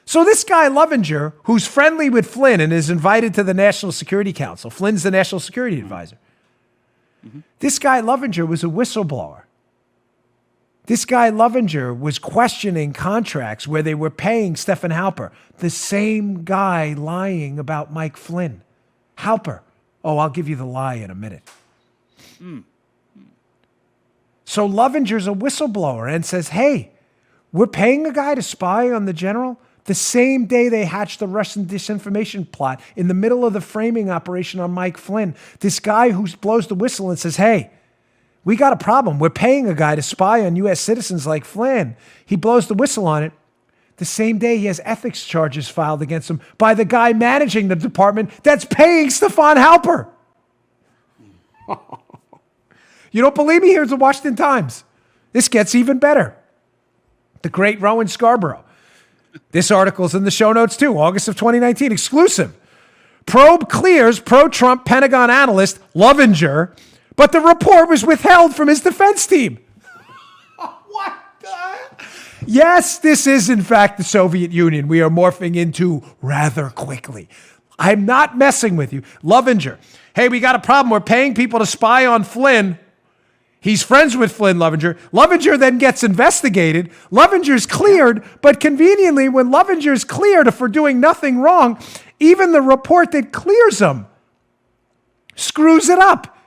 So this guy, Lovinger, who's friendly with Flynn and is invited to the National Security Council. Flynn's the National Security Advisor. Mm-hmm. This guy, Lovinger, was a whistleblower. This guy, Lovinger, was questioning contracts where they were paying Stefan Halper, the same guy lying about Mike Flynn. Halper. Oh, I'll give you the lie in a minute. So Lovinger's a whistleblower and says, hey, we're paying a guy to spy on the general the same day they hatched the Russian disinformation plot in the middle of the framing operation on Mike Flynn. This guy who blows the whistle and says, hey, we got a problem. We're paying a guy to spy on U.S. citizens like Flynn. He blows the whistle on it. The same day he has ethics charges filed against him by the guy managing the department that's paying Stefan Halper. You don't believe me? Here's the Washington Times. This gets even better. The great Rowan Scarborough. This article's in the show notes too. August of 2019, exclusive. Probe clears pro-Trump Pentagon analyst Lovinger, but the report was withheld from his defense team. What the hell? Yes, this is in fact the Soviet Union we are morphing into rather quickly. I'm not messing with you. Lovinger. Hey, we got a problem. We're paying people to spy on Flynn. He's friends with Flynn, Lovinger. Lovinger then gets investigated. Lovinger's cleared, but conveniently, when Lovinger's cleared for doing nothing wrong, even the report that clears him screws it up.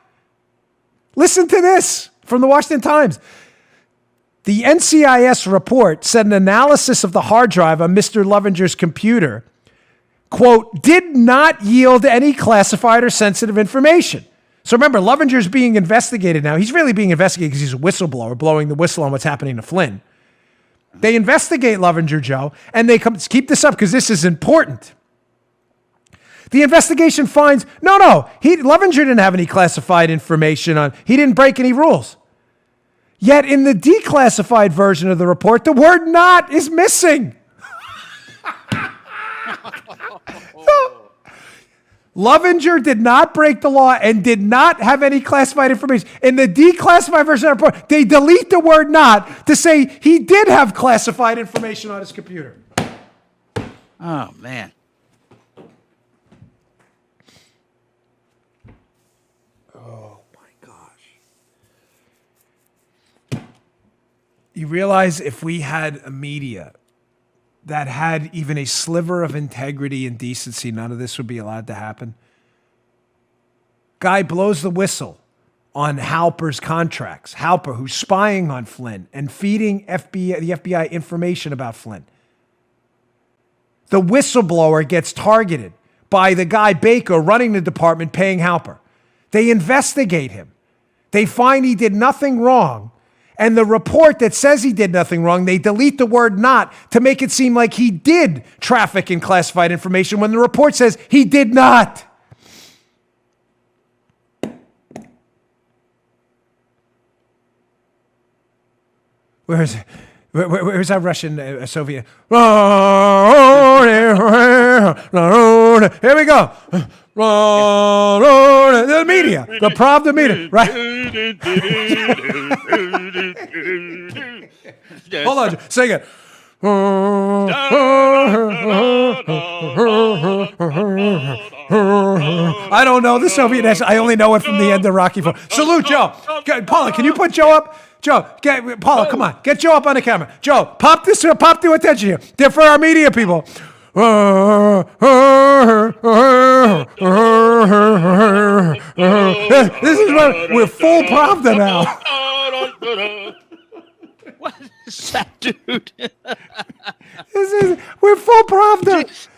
Listen to this from the Washington Times. The NCIS report said an analysis of the hard drive on Mr. Lovinger's computer, quote, did not yield any classified or sensitive information. So remember, Lovinger's being investigated now. He's really being investigated because he's a whistleblower, blowing the whistle on what's happening to Flynn. They investigate Lovinger, Joe, and they keep this up because this is important. The investigation finds, Lovinger didn't have any classified information on, he didn't break any rules. Yet in the declassified version of the report, the word not is missing. Lovinger did not break the law and did not have any classified information. In the declassified version of the report, they delete the word not to say he did have classified information on his computer. Oh, man. Oh, my gosh. You realize if we had a media that had even a sliver of integrity and decency, none of this would be allowed to happen. Guy blows the whistle on Halper's contracts. Halper, who's spying on Flynn and feeding the FBI information about Flynn. The whistleblower gets targeted by the guy Baker running the department paying Halper. They investigate him. They find he did nothing wrong. And the report that says he did nothing wrong, they delete the word not to make it seem like he did traffic in classified information when the report says he did not. Where's that Russian Soviet? Here we go. The media, the Pravda media, right? Hold on, sing it. I don't know the Soviet national. I only know it from the end of Rocky IV. Salute, Joe. Paula, can you put Joe up? Joe, Paula, come on. Get Joe up on the camera. Joe, pop to attention here. They're for our media people. This is what we're full Pravda now. What is that, dude? We're full Pravda.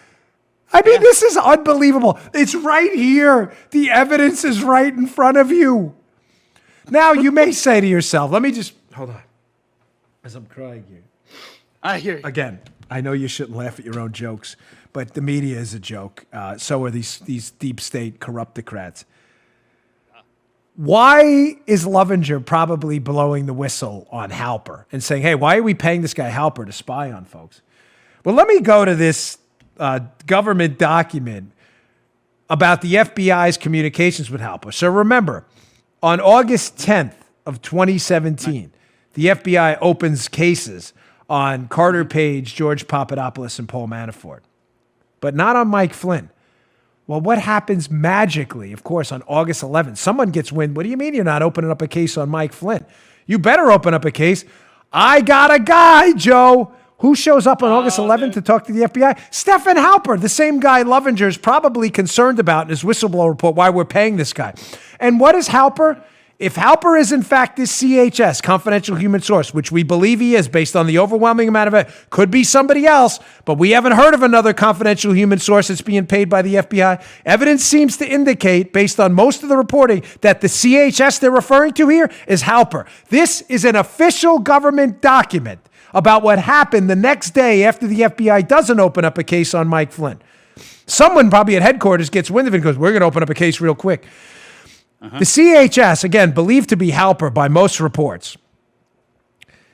I mean, this is unbelievable. It's right here. The evidence is right in front of you. Now, you may say to yourself, let me just, hold on, as I'm crying here. I hear you. Again, I know you shouldn't laugh at your own jokes, but the media is a joke. So are these deep state corruptocrats. Why is Lovinger probably blowing the whistle on Halper and saying, hey, why are we paying this guy Halper to spy on folks? Well, let me go to this government document about the FBI's communications with Halper. So remember, on August 10th of 2017, the FBI opens cases on Carter Page, George Papadopoulos, and Paul Manafort, but not on Mike Flynn. Well, what happens magically, of course, on August 11th? Someone gets wind. What do you mean you're not opening up a case on Mike Flynn? You better open up a case. I got a guy, Joe. Who shows up on August 11th to talk to the FBI? Stephen Halper, the same guy Lovinger is probably concerned about in his whistleblower report, why we're paying this guy. And what is Halper? If Halper is in fact this CHS, confidential human source, which we believe he is based on the overwhelming amount of it, could be somebody else, but we haven't heard of another confidential human source that's being paid by the FBI. Evidence seems to indicate, based on most of the reporting, that the CHS they're referring to here is Halper. This is an official government document about what happened the next day after the FBI doesn't open up a case on Mike Flynn. Someone probably at headquarters gets wind of it and goes, we're going to open up a case real quick. The CHS, again, believed to be Halper by most reports,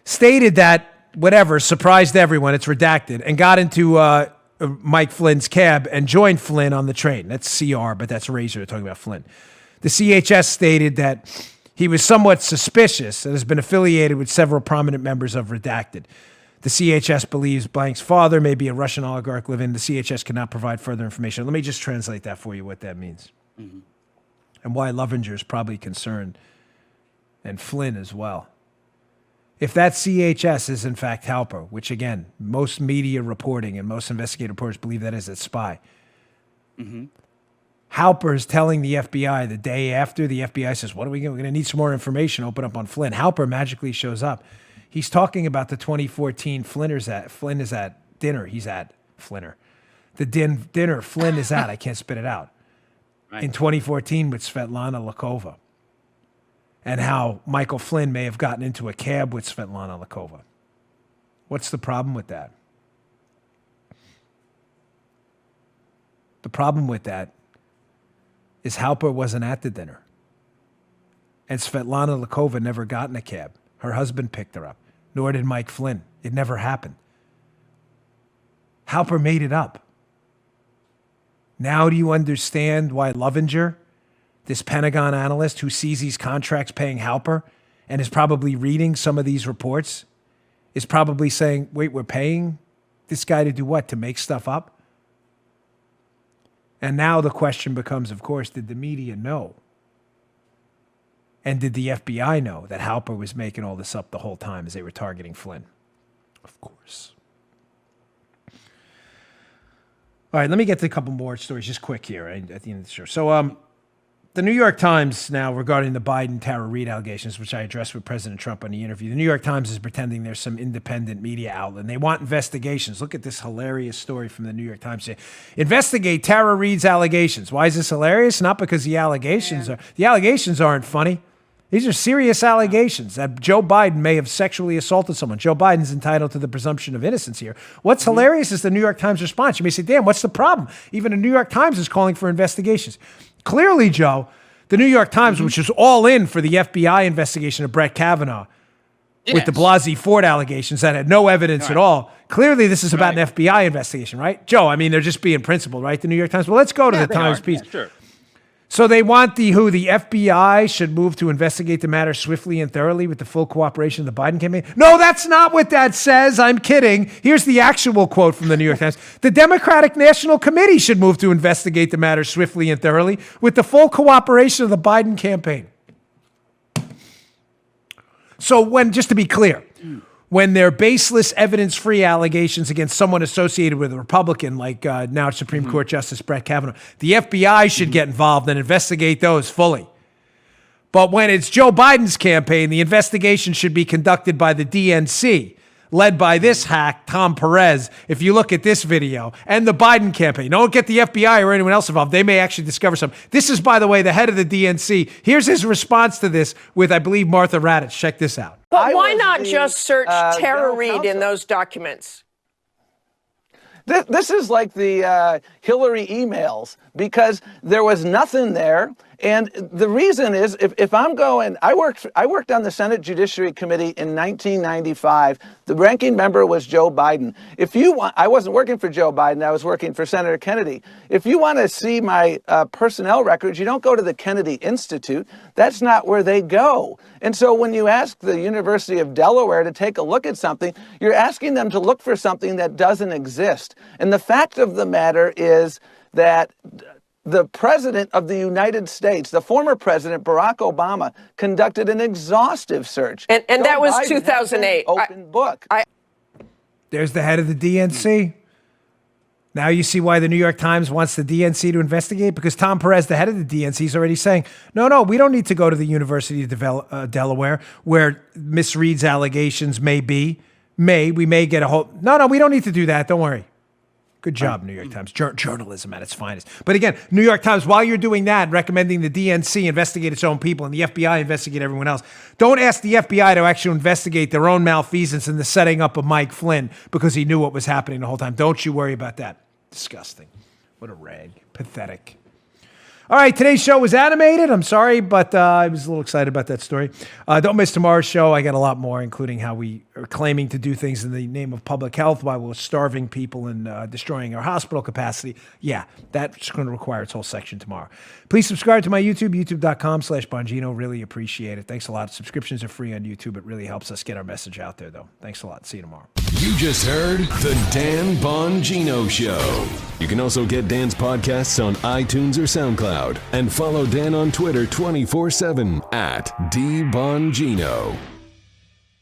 stated that, whatever, surprised everyone, it's redacted, and got into Mike Flynn's cab and joined Flynn on the train. That's CR, but that's Razor talking about Flynn. The CHS stated that he was somewhat suspicious and has been affiliated with several prominent members of Redacted. The CHS believes Blank's father may be a Russian oligarch living. The CHS cannot provide further information. Let me just translate that for you, what that means. Mm-hmm. And why Lovinger is probably concerned, and Flynn as well. If that CHS is in fact Halper, which again, most media reporting and most investigative reporters believe that is a spy, Halper is telling the FBI the day after the FBI says, what are we going to need some more information, open up on Flynn. Halper magically shows up. He's talking about the 2014 Flynn is at dinner. He's at Flinner. The dinner Flynn is at, I can't spit it out. Right. In 2014 with Svetlana Lakova. And how Michael Flynn may have gotten into a cab with Svetlana Lakova. What's the problem with that? The problem with that is Halper wasn't at the dinner. And Svetlana Lakova never got in a cab. Her husband picked her up. Nor did Mike Flynn. It never happened. Halper made it up. Now do you understand why Lovinger, this Pentagon analyst who sees these contracts paying Halper and is probably reading some of these reports, is probably saying, wait, we're paying this guy to do what? To make stuff up? And now the question becomes, of course, did the media know? And did the FBI know that Halper was making all this up the whole time as they were targeting Flynn? Of course. All right, let me get to a couple more stories just quick here at the end of the show. So the New York Times now regarding the Biden Tara Reade allegations, which I addressed with President Trump on the interview. The New York Times is pretending there's some independent media outlet, and they want investigations. Look at this hilarious story from the New York Times. Investigate Tara Reade's allegations. Why is this hilarious? Not because the allegations aren't funny. These are serious allegations that Joe Biden may have sexually assaulted someone. Joe Biden's entitled to the presumption of innocence here. What's hilarious is the New York Times response. You may say, damn, what's the problem? Even the New York Times is calling for investigations. Clearly, Joe, the New York Times, which was all in for the FBI investigation of Brett Kavanaugh with the Blasey Ford allegations that had no evidence at all. Clearly, this is about an FBI investigation, right? Joe, I mean, they're just being principled, right? The New York Times. Well, let's go to the Times piece. Yeah, sure. So they want the FBI should move to investigate the matter swiftly and thoroughly with the full cooperation of the Biden campaign. No, that's not what that says. I'm kidding. Here's the actual quote from the New York Times. The Democratic National Committee should move to investigate the matter swiftly and thoroughly with the full cooperation of the Biden campaign. So just to be clear, when they're baseless, evidence-free allegations against someone associated with a Republican, like now Supreme Court Justice Brett Kavanaugh, the FBI should get involved and investigate those fully. But when it's Joe Biden's campaign, the investigation should be conducted by the DNC, led by this hack, Tom Perez, if you look at this video, and the Biden campaign. Don't get the FBI or anyone else involved. They may actually discover something. This is, by the way, the head of the DNC. Here's his response to this with, I believe, Martha Raddatz. Check this out. But why not just search Tara Reade in those documents? This is like the Hillary emails, because there was nothing there. And the reason is, if I'm going, I worked on the Senate Judiciary Committee in 1995. The ranking member was Joe Biden. I wasn't working for Joe Biden. I was working for Senator Kennedy. If you want to see my personnel records, you don't go to the Kennedy Institute. That's not where they go. And so when you ask the University of Delaware to take a look at something, you're asking them to look for something that doesn't exist. And the fact of the matter is that the president of the United States, the former president, Barack Obama, conducted an exhaustive search. And that was 2008. Open book. There's the head of the DNC. Now you see why the New York Times wants the DNC to investigate, because Tom Perez, the head of the DNC, is already saying, no, we don't need to go to the University of Delaware where Miss Reed's allegations may be. We may get a whole... No, we don't need to do that. Don't worry. Good job, New York Times. Journalism at its finest. But again, New York Times, while you're doing that, recommending the DNC investigate its own people and the FBI investigate everyone else, don't ask the FBI to actually investigate their own malfeasance in the setting up of Mike Flynn because he knew what was happening the whole time. Don't you worry about that. Disgusting. What a rag. Pathetic. All right, today's show was animated. I'm sorry, but I was a little excited about that story. Don't miss tomorrow's show. I got a lot more, including how we are claiming to do things in the name of public health while we're starving people and destroying our hospital capacity. Yeah, that's going to require its whole section tomorrow. Please subscribe to my YouTube, youtube.com/Bongino. Really appreciate it. Thanks a lot. Subscriptions are free on YouTube. It really helps us get our message out there, though. Thanks a lot. See you tomorrow. You just heard The Dan Bongino Show. You can also get Dan's podcasts on iTunes or SoundCloud. And follow Dan on Twitter 24/7 @DBongino.